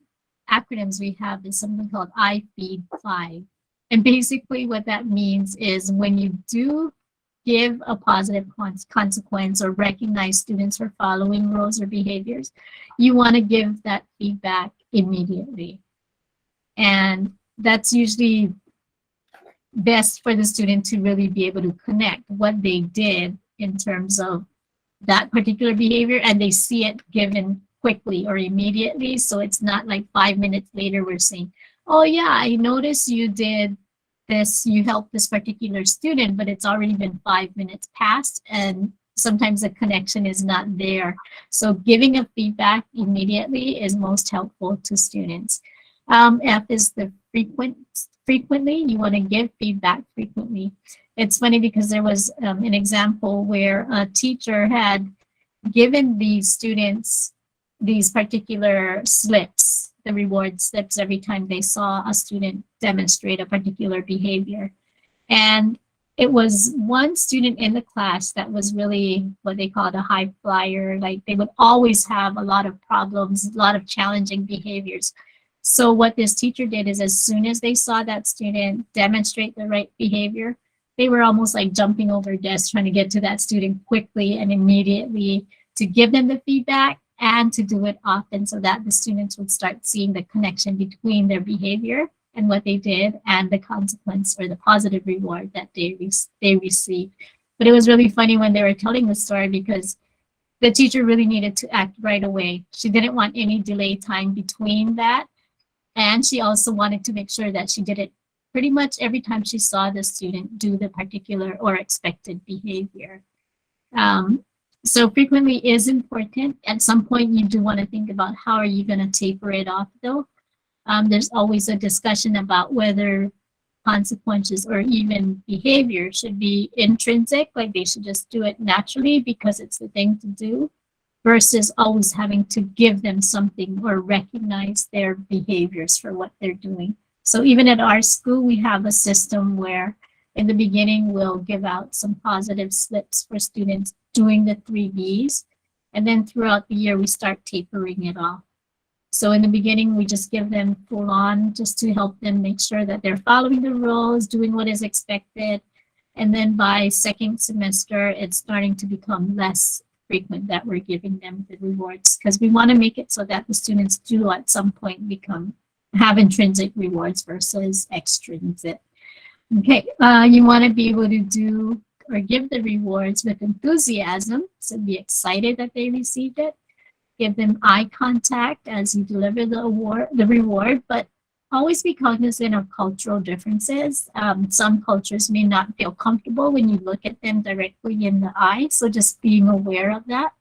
acronyms we have is something called I Feed 5. And basically what that means is when you do give a positive consequence or recognize students for following rules or behaviors, you want to give that feedback immediately. And that's usually best for the student to really be able to connect what they did in terms of that particular behavior, and they see it given quickly or immediately. So it's not like 5 minutes later we're saying, oh yeah, I noticed you did this, you helped this particular student, but it's already been 5 minutes past and sometimes the connection is not there. So giving a feedback immediately is most helpful to students. F is the frequently, you want to give feedback frequently. It's funny because there was an example where a teacher had given these students these particular slips, the reward slips, every time they saw a student demonstrate a particular behavior. And it was one student in the class that was really what they called a high flyer. Like they would always have a lot of problems, a lot of challenging behaviors. So what this teacher did is as soon as they saw that student demonstrate the right behavior, they were almost like jumping over desks trying to get to that student quickly and immediately to give them the feedback and to do it often so that the students would start seeing the connection between their behavior and what they did and the consequence or the positive reward that they received. But it was really funny when they were telling the story because the teacher really needed to act right away. She didn't want any delay time between that. And she also wanted to make sure that she did it pretty much every time she saw the student do the particular or expected behavior. So frequently is important. At some point, you do want to think about how are you going to taper it off though. There's always a discussion about whether consequences or even behavior should be intrinsic, like they should just do it naturally because it's the thing to do, versus always having to give them something or recognize their behaviors for what they're doing. So even at our school, we have a system where in the beginning, we'll give out some positive slips for students doing the 3 Bs. And then throughout the year, we start tapering it off. So in the beginning, we just give them full on just to help them make sure that they're following the rules, doing what is expected. And then by second semester, it's starting to become less frequent that we're giving them the rewards because we want to make it so that the students do at some point have intrinsic rewards versus extrinsic. Okay, you want to be able to do or give the rewards with enthusiasm, so be excited that they received it. Give them eye contact as you deliver the reward, but always be cognizant of cultural differences. Some cultures may not feel comfortable when you look at them directly in the eye, so just being aware of that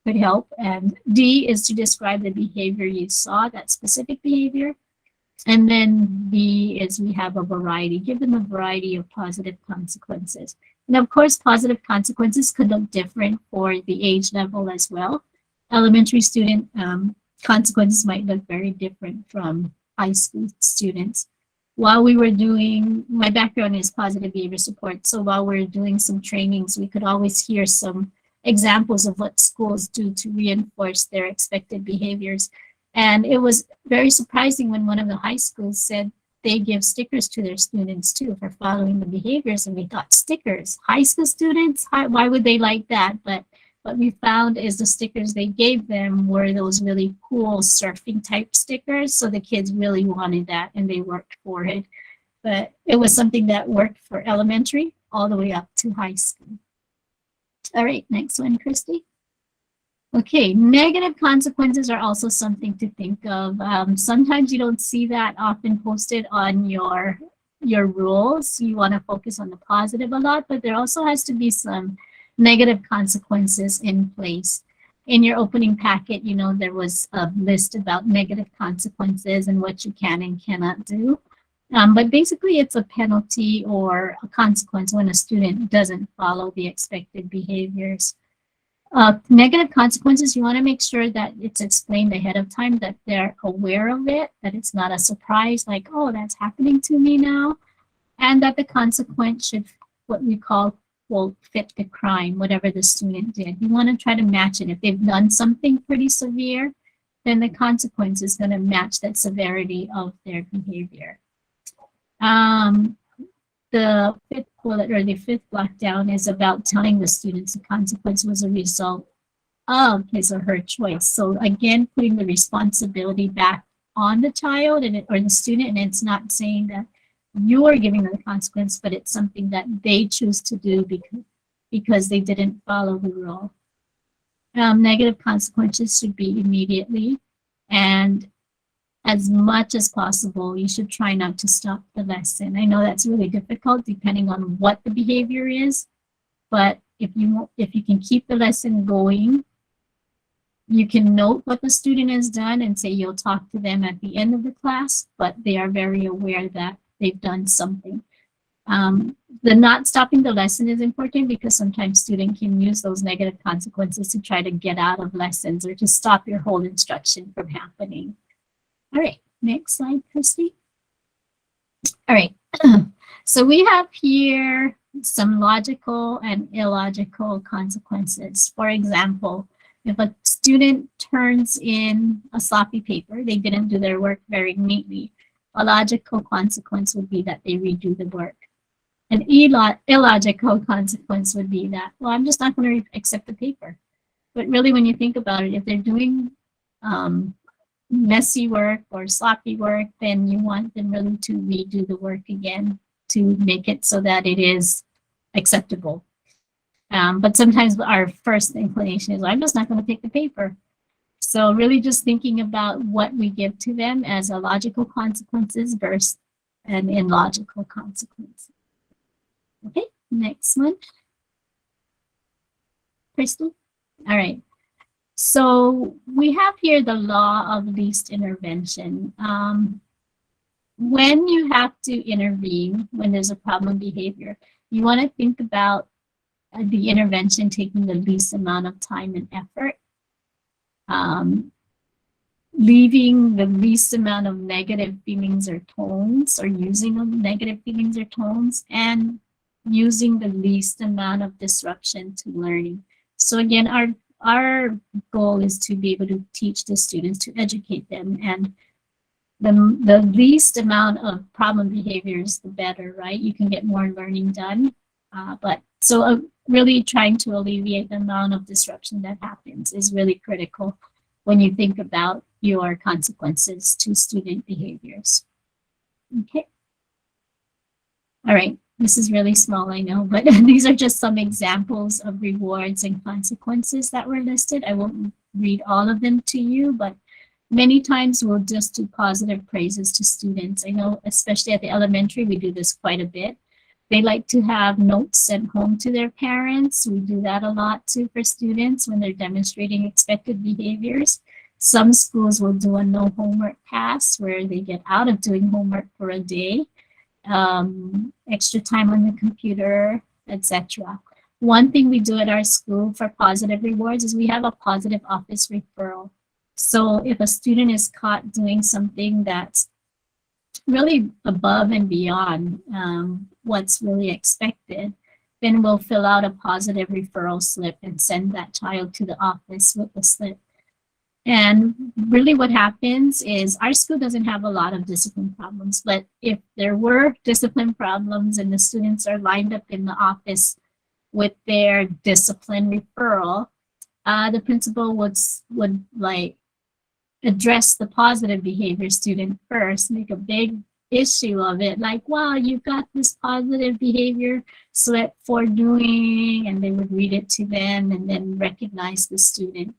could help. And D is to describe the behavior you saw, that specific behavior. And then B is we have a variety, give them a variety of positive consequences. And of course, positive consequences could look different for the age level as well. Elementary student consequences might look very different from high school students. While we were doing, my background is positive behavior support, so while we're doing some trainings, we could always hear some examples of what schools do to reinforce their expected behaviors. And it was very surprising when one of the high schools said they give stickers to their students too for following the behaviors. And we thought, stickers, high school students, why would they like that? But what we found is the stickers they gave them were those really cool surfing type stickers. So the kids really wanted that and they worked for it. But it was something that worked for elementary all the way up to high school. All right, next one, Christy. Okay, negative consequences are also something to think of. Sometimes you don't see that often posted on your rules. You want to focus on the positive a lot, but there also has to be some negative consequences in place. In your opening packet, you know, there was a list about negative consequences and what you can and cannot do. But basically, it's a penalty or a consequence when a student doesn't follow the expected behaviors. Negative consequences, you want to make sure that it's explained ahead of time, that they're aware of it, that it's not a surprise, like, oh, that's happening to me now, and that the consequence should, what we call, will fit the crime, whatever the student did. You want to try to match it. If they've done something pretty severe, then the consequence is going to match that severity of their behavior. The fifth bullet or the fifth block down is about telling the students the consequence was a result of his or her choice. So again, putting the responsibility back on the child or the student, and it's not saying that you are giving them the consequence, but it's something that they choose to do because they didn't follow the rule. Negative consequences should be immediately, and as much as possible, you should try not to stop the lesson. I know that's really difficult depending on what the behavior is, but if you can keep the lesson going, you can note what the student has done and say you'll talk to them at the end of the class, but they are very aware that they've done something. The not stopping the lesson is important because sometimes students can use those negative consequences to try to get out of lessons or to stop your whole instruction from happening. All right, next slide, Christy. All right, so we have here some logical and illogical consequences. For example, if a student turns in a sloppy paper, they didn't do their work very neatly, a logical consequence would be that they redo the work. An illogical consequence would be that, well, I'm just not going to accept the paper. But really, when you think about it, if they're doing messy work or sloppy work, then you want them really to redo the work again to make it so that it is acceptable. But sometimes our first inclination is, I'm just not going to take the paper. So really just thinking about what we give to them as a logical consequences versus an illogical consequence. Okay, next one. Crystal? All right. So we have here the law of least intervention. When you have to intervene, when there's a problem behavior, you want to think about the intervention taking the least amount of time and effort, leaving the least amount of negative feelings or tones, or using of negative feelings or tones, and using the least amount of disruption to learning. So again, our goal is to be able to teach the students, to educate them, and the least amount of problem behaviors, the better, right? You can get more learning done. Really trying to alleviate the amount of disruption that happens is really critical when you think about your consequences to student behaviors. Okay. All right. This is really small, I know, but these are just some examples of rewards and consequences that were listed. I won't read all of them to you, but Many times we'll just do positive praises to students. I know, especially at the elementary, we do this quite a bit. They like to have notes sent home to their parents. We do that a lot too for students when they're demonstrating expected behaviors. Some schools will do a no homework pass where they get out of doing homework for a day, extra time on the computer, etc. One thing we do at our school for positive rewards is we have a positive office referral. So if a student is caught doing something that's really above and beyond what's really expected, then we'll fill out a positive referral slip and send that child to the office with the slip. And really what happens is our school doesn't have a lot of discipline problems, but if there were discipline problems and the students are lined up in the office with their discipline referral, the principal would like address the positive behavior student first, make a big issue of it, like, wow, you got this positive behavior slip for doing, and they would read it to them and then recognize the student.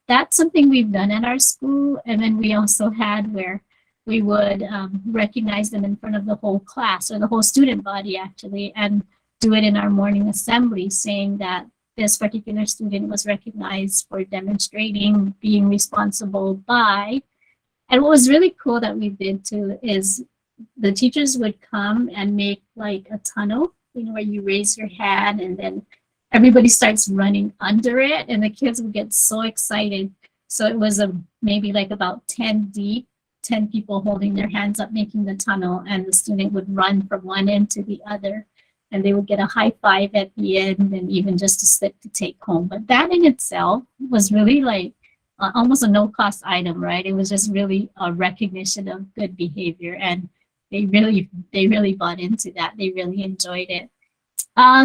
That's something we've done at our school. And then we also had where we would recognize them in front of the whole class or the whole student body actually, and do it in our morning assembly, saying that this particular student was recognized for demonstrating being responsible by. And what was really cool that we did too is the teachers would come and make like a tunnel, you know, where you raise your hand and then everybody starts running under it, and the kids would get so excited. So it was maybe like about 10 deep, 10 people holding their hands up, making the tunnel, and the student would run from one end to the other. And they would get a high five at the end and even just a slip to take home. But that in itself was really like almost a no-cost item, right? It was just really a recognition of good behavior, and they really bought into that. They really enjoyed it.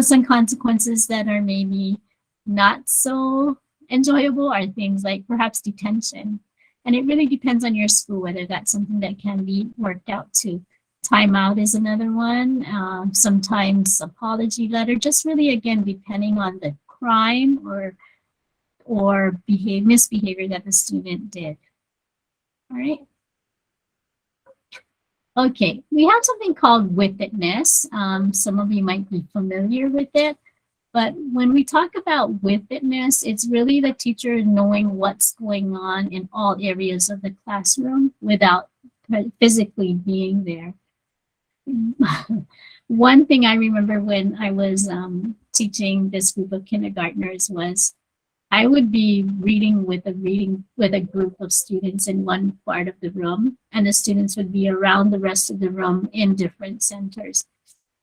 Some consequences that are maybe not so enjoyable are things like perhaps detention. And it really depends on your school whether that's something that can be worked out too. Timeout is another one. Sometimes apology letter, just really, again, depending on the crime or misbehavior that the student did. All right. Okay, we have something called with itness. Some of you might be familiar with it, but when we talk about with itness, it's really the teacher knowing what's going on in all areas of the classroom without physically being there. One thing I remember when I was teaching this group of kindergartners was I would be reading with a group of students in one part of the room, and the students would be around the rest of the room in different centers.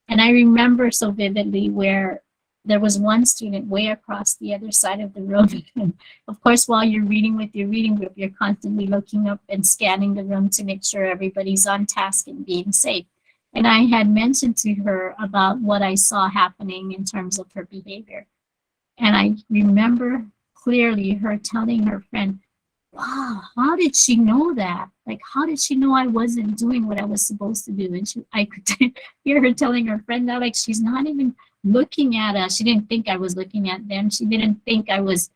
And I remember so vividly where there was one student way across the other side of the room. And of course, while you're reading with your reading group, you're constantly looking up and scanning the room to make sure everybody's on task and being safe. And I had mentioned to her about what I saw happening in terms of her behavior. And I remember clearly her telling her friend, wow, how did she know that? Like, how did she know I wasn't doing what I was supposed to do? And I could hear her telling her friend that, like, she's not even looking at us. She didn't think I was looking at them. She didn't think I was,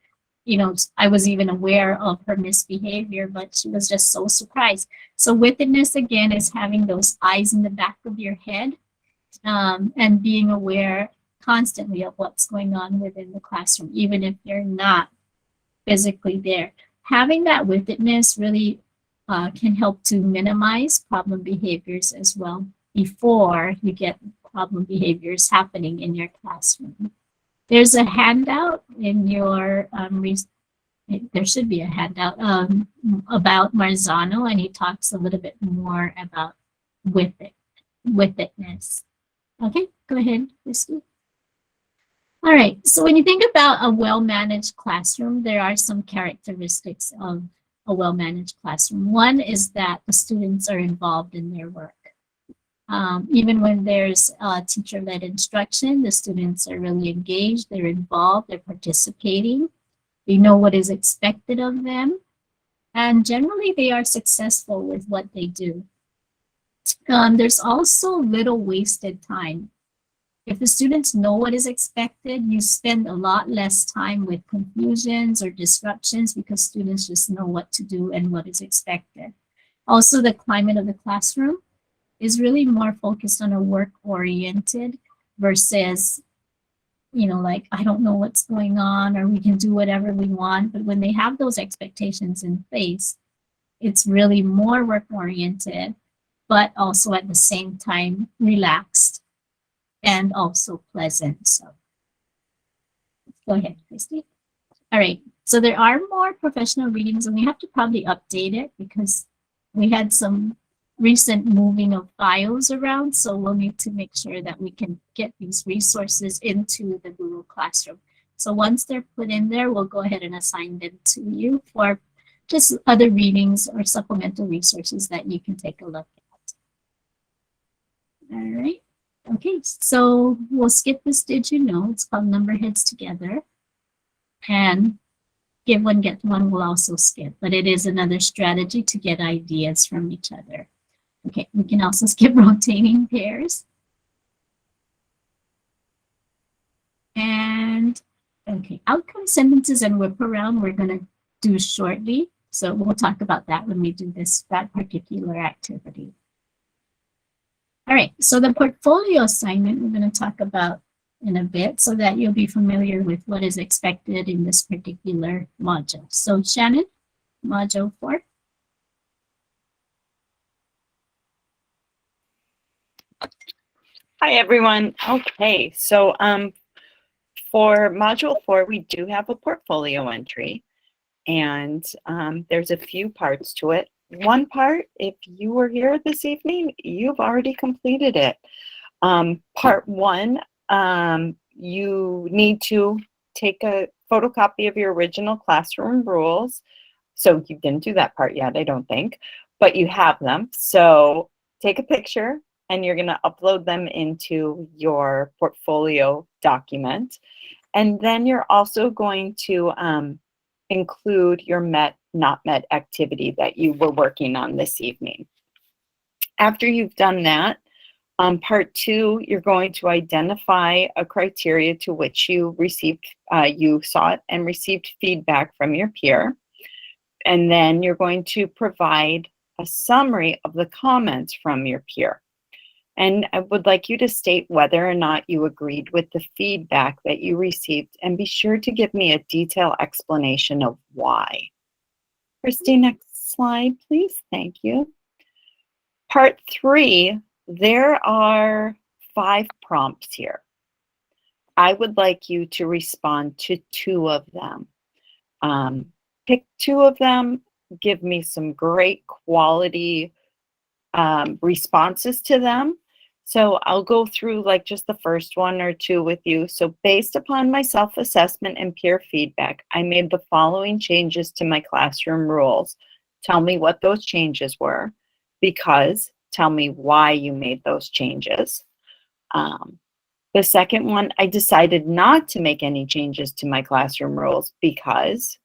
you know, I was even aware of her misbehavior, but she was just so surprised. So witness, again, is having those eyes in the back of your head and being aware constantly of what's going on within the classroom, even if you're not physically there. Having that witness really can help to minimize problem behaviors as well before you get problem behaviors happening in your classroom. There's a handout in your, there should be a handout about Marzano, and he talks a little bit more about witness. Okay, go ahead, Christy. All right, so when you think about a well-managed classroom, there are some characteristics of a well-managed classroom. One is that the students are involved in their work. Even when there's teacher-led instruction, the students are really engaged, they're involved, they're participating, they know what is expected of them, and generally they are successful with what they do. There's also little wasted time. If the students know what is expected, you spend a lot less time with confusions or disruptions because students just know what to do and what is expected. Also, the climate of the classroom is really more focused on a work-oriented versus, you know, like, I don't know what's going on, or we can do whatever we want. But when they have those expectations in place, it's really more work-oriented, but also at the same time relaxed and also pleasant. So go ahead, Christy. All right, so there are more professional readings, and we have to probably update it because we had some recent moving of files around, so we'll need to make sure that we can get these resources into the Google Classroom. So once they're put in there, we'll go ahead and assign them to you for just other readings or supplemental resources that you can take a look at. All right. Okay, so we'll skip this Did You Know? It's called Number Heads Together. And Give One, Get One will also skip, but it is another strategy to get ideas from each other. Okay, we can also skip rotating pairs. And, okay, outcome sentences and whip around we're going to do shortly. So we'll talk about that when we do that particular activity. All right, so the portfolio assignment we're going to talk about in a bit so that you'll be familiar with what is expected in this particular module. So Shannon, module 4. Hi, everyone. Okay, so for Module 4, we do have a portfolio entry, and there's a few parts to it. One part, if you were here this evening, you've already completed it. Part 1, you need to take a photocopy of your original classroom rules. So you didn't do that part yet, I don't think, but you have them. So take a picture, and you're going to upload them into your portfolio document. And then you're also going to include your met, not met activity that you were working on this evening. After you've done that, part 2, you're going to identify a criteria to which you received, you sought and received feedback from your peer. And then you're going to provide a summary of the comments from your peer. And I would like you to state whether or not you agreed with the feedback that you received, and be sure to give me a detailed explanation of why. Christy, next slide, please. Thank you. Part 3, there are 5 prompts here. I would like you to respond to 2 of them. Pick 2 of them, give me some great quality responses to them. So I'll go through like just the first 1 or 2 with you. So based upon my self-assessment and peer feedback, I made the following changes to my classroom rules. Tell me what those changes were. Because, tell me why you made those changes. The second one, I decided not to make any changes to my classroom rules because,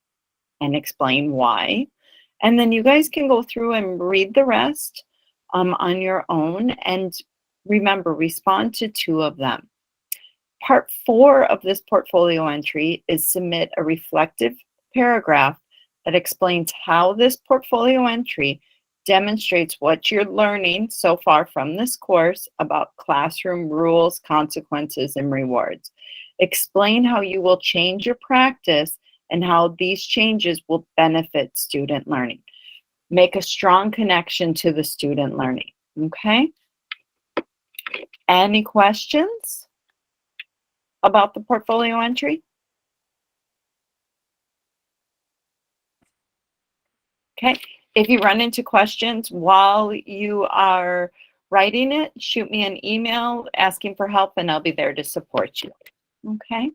and explain why. And then you guys can go through and read the rest on your own, and remember, respond to 2 of them. Part 4 of this portfolio entry is submit a reflective paragraph that explains how this portfolio entry demonstrates what you're learning so far from this course about classroom rules, consequences, and rewards. Explain how you will change your practice and how these changes will benefit student learning. Make a strong connection to the student learning, okay? Any questions about the portfolio entry? Okay, if you run into questions while you are writing it, shoot me an email asking for help, and I'll be there to support you, okay?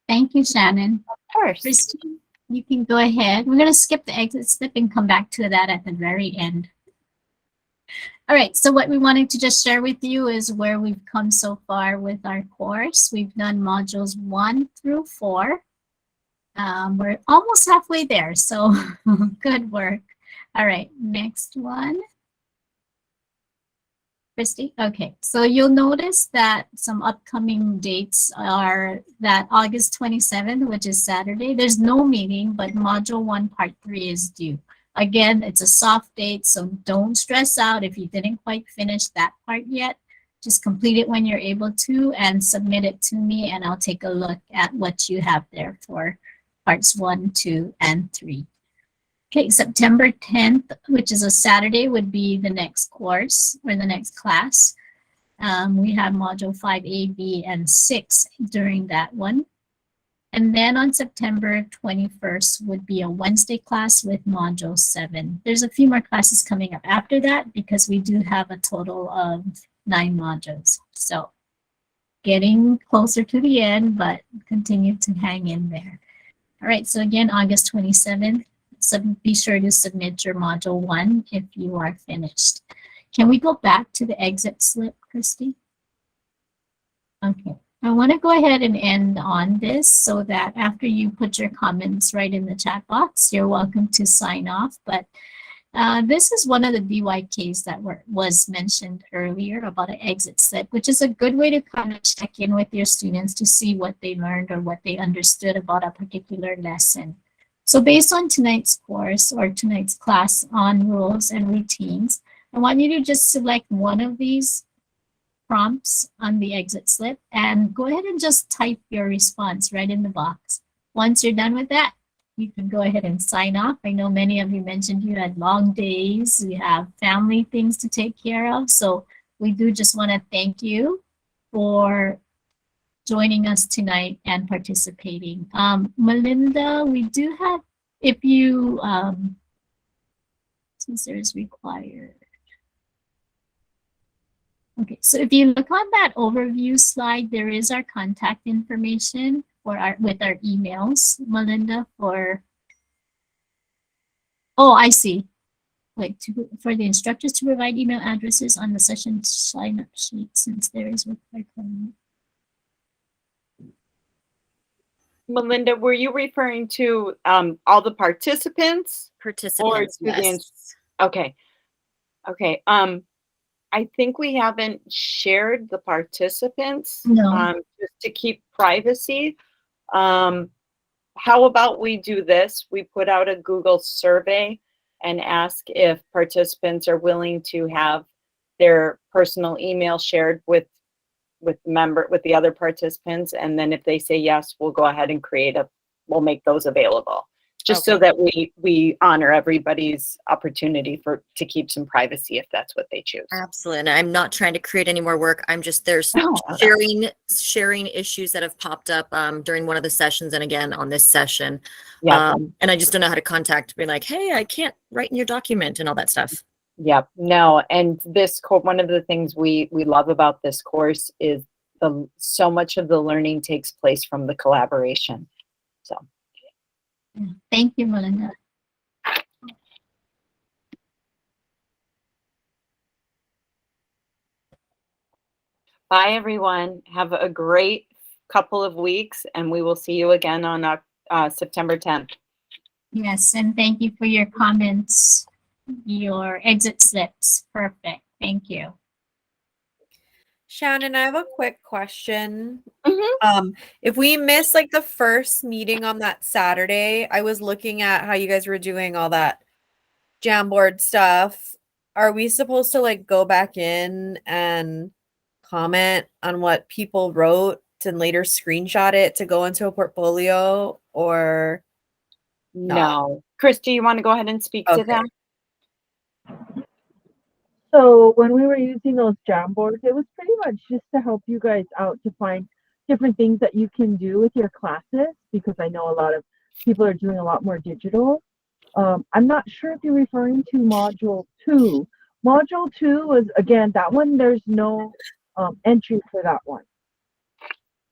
Thank you, Shannon. Of course. Christine, you can go ahead. We're going to skip the exit step and come back to that at the very end. All right, so what we wanted to just share with you is where we've come so far with our course. We've done modules 1 through 4. We're almost halfway there, so good work. All right, next one. Christy? Okay, so you'll notice that some upcoming dates are that August 27th, which is Saturday. There's no meeting, but Module 1, Part 3 is due. Again, it's a soft date, so don't stress out if you didn't quite finish that part yet. Just complete it when you're able to and submit it to me, and I'll take a look at what you have there for Parts 1, 2, and 3. Okay, September 10th, which is a Saturday, would be the next course or the next class. We have Module 5A, B, and 6 during that one. And then on September 21st would be a Wednesday class with Module 7. There's a few more classes coming up after that because we do have a total of 9 modules. So getting closer to the end, but continue to hang in there. All right, so again, August 27th. Be sure to submit your Module 1 if you are finished. Can we go back to the exit slip, Christy? Okay. I want to go ahead and end on this so that after you put your comments right in the chat box, you're welcome to sign off. But this is one of the DYKs that was mentioned earlier about an exit slip, which is a good way to kind of check in with your students to see what they learned or what they understood about a particular lesson. So based on tonight's course or tonight's class on rules and routines, I want you to just select one of these prompts on the exit slip and go ahead and just type your response right in the box. Once you're done with that, you can go ahead and sign off. I know many of you mentioned you had long days, you have family things to take care of. So we do just want to thank you for joining us tonight and participating. Melinda, we do have, if you, since there's required. Okay, so if you look on that overview slide, there is our contact information for with our emails, Melinda, for, oh, I see. Wait, for the instructors to provide email addresses on the session sign-up sheet since there is required. Melinda, were you referring to all the participants? Participants, to the yes. Okay. Okay. I think we haven't shared the participants. No. Just to keep privacy. How about we do this? We put out a Google survey and ask if participants are willing to have their personal email shared with the other participants, and then if they say yes, we'll go ahead and we'll make those available, just so that we honor everybody's opportunity to keep some privacy if that's what they choose. Absolutely. And I'm not trying to create any more work. I'm just, there's sharing issues that have popped up during one of the sessions and again on this session. Yeah. And I just don't know how to contact, be like, hey, I can't write in your document and all that stuff. Yep. No. And this one of the things we love about this course is so much of the learning takes place from the collaboration. So. Thank you, Melinda. Bye, everyone. Have a great couple of weeks, and we will see you again on September 10th. Yes, and thank you for your comments, your exit slips. Perfect. Thank you. Shannon, I have a quick question. Mhm. If we miss like the first meeting on that Saturday, I was looking at how you guys were doing all that Jamboard stuff. Are we supposed to like go back in and comment on what people wrote and later screenshot it to go into a portfolio, or No. Christy, you want to go ahead and speak to that? So when we were using those Jamboards, it was pretty much just to help you guys out to find different things that you can do with your classes, because I know a lot of people are doing a lot more digital. I'm not sure if you're referring to Module 2. Module 2 was, again, that one, there's no entry for that one.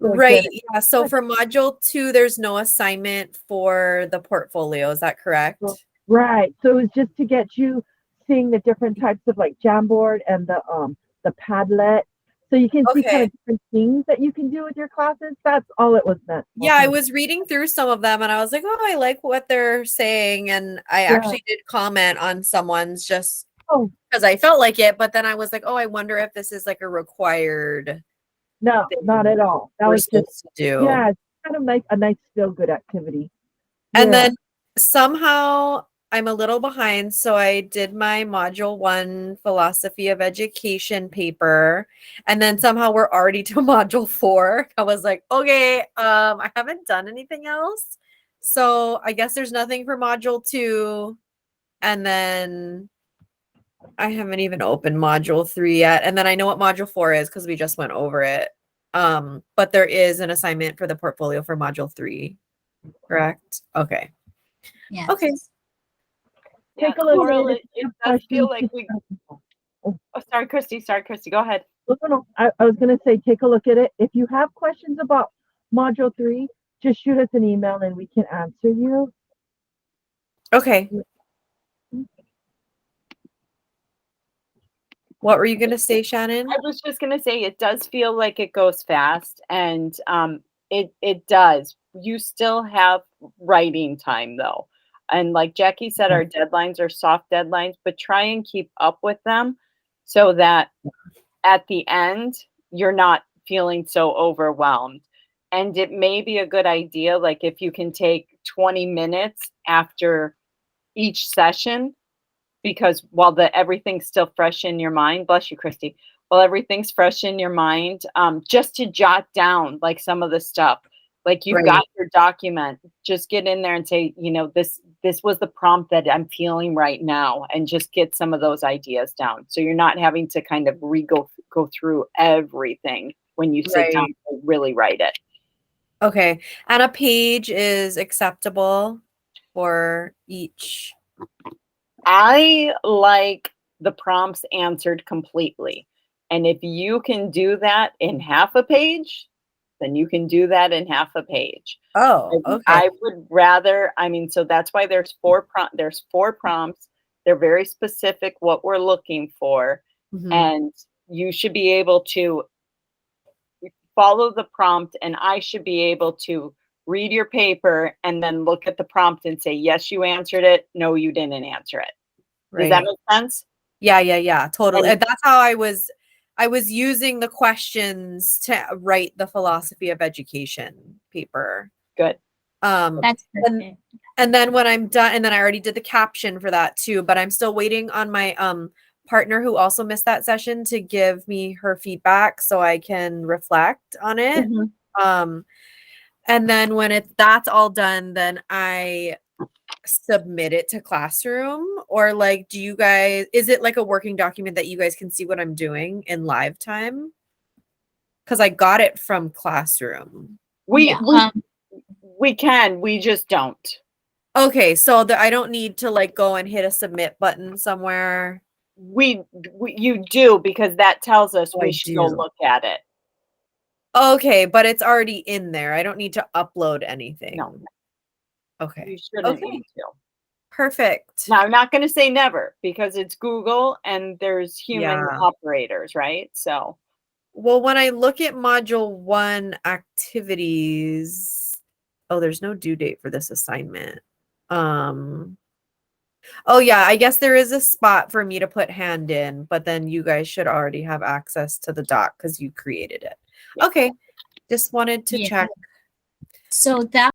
So right. again, Yeah. So for Module 2, there's no assignment for the portfolio. Is that correct? Right. So it was just to get you seeing the different types of like Jamboard and the Padlet, so you can see kind of different things that you can do with your classes. That's all it was meant. Yeah, I was reading through some of them and I was like, oh, I like what they're saying. And I actually did comment on someone's just Oh, because I felt like it, but then I was like, oh, I wonder if this is like a required no, not at all. That we're was just, supposed to do. yeah, it's kind of like a nice feel good activity. And Yeah. then somehow I'm a little behind. So I did my module 1 philosophy of education paper. And then somehow we're already to module 4. I was like, okay, I haven't done anything else. So I guess there's nothing for module 2. And then I haven't even opened module 3 yet. And then I know what module 4 is because we just went over it. But there is an assignment for the portfolio for module 3. Correct? Okay. Yes. Okay. Yeah, Take a look at Laurel, it. it If does feel questions, like just we. Oh. Oh, sorry, Christy. Sorry, Christy. Go ahead. No. I was going to say, take a look at it. If you have questions about module 3, just shoot us an email and we can answer you. Okay. What were you going to say, Shannon? I was just gonna say it does feel like it goes fast, and it does. You still have writing time though, and like Jackie said, our deadlines are soft deadlines, but try and keep up with them so that at the end you're not feeling so overwhelmed. And it may be a good idea, like if you can take 20 minutes after each session, because while everything's still fresh in your mind, bless you, Christy, while everything's fresh in your mind, just to jot down like some of the stuff, like you've got your document, just get in there and say, this was the prompt that I'm feeling right now, and just get some of those ideas down. So you're not having to kind of go through everything when you sit down to really write it. Okay. And a page is acceptable for each. I like the prompts answered completely. And if you can do that in half a page, then you can do that in half a page. Oh, okay. I would rather, so that's why there's four prompts. They're very specific what we're looking for. Mhm. And you should be able to follow the prompt, and I should be able to read your paper and then look at the prompt and say, yes, you answered it. No, you didn't answer it. Does that make sense? Yeah, totally. And- That's how I was using the questions to write the philosophy of education paper. Good. That's perfect. And then when I'm done, and then I already did the caption for that too, but I'm still waiting on my partner who also missed that session to give me her feedback so I can reflect on it. Mhm. And then when that's all done, then I submit it to Classroom, or like, is it like a working document that you guys can see what I'm doing in live time? Because I got it from Classroom. We Yeah, we just don't. Okay, so I don't need to like go and hit a submit button somewhere. You do, because that tells us Oh, we I should go do. look at it. Okay, but it's already in there. I don't need to upload anything. No, Okay. you shouldn't Okay. need to. Perfect. Now, I'm not going to say never, because it's Google and there's human Yeah. operators, right? So, Well, when I look at module 1 activities, there's no due date for this assignment. Oh yeah, I guess there is a spot for me to put hand in, but then you guys should already have access to the doc because you created it. Okay. Just wanted to Yeah. check. so that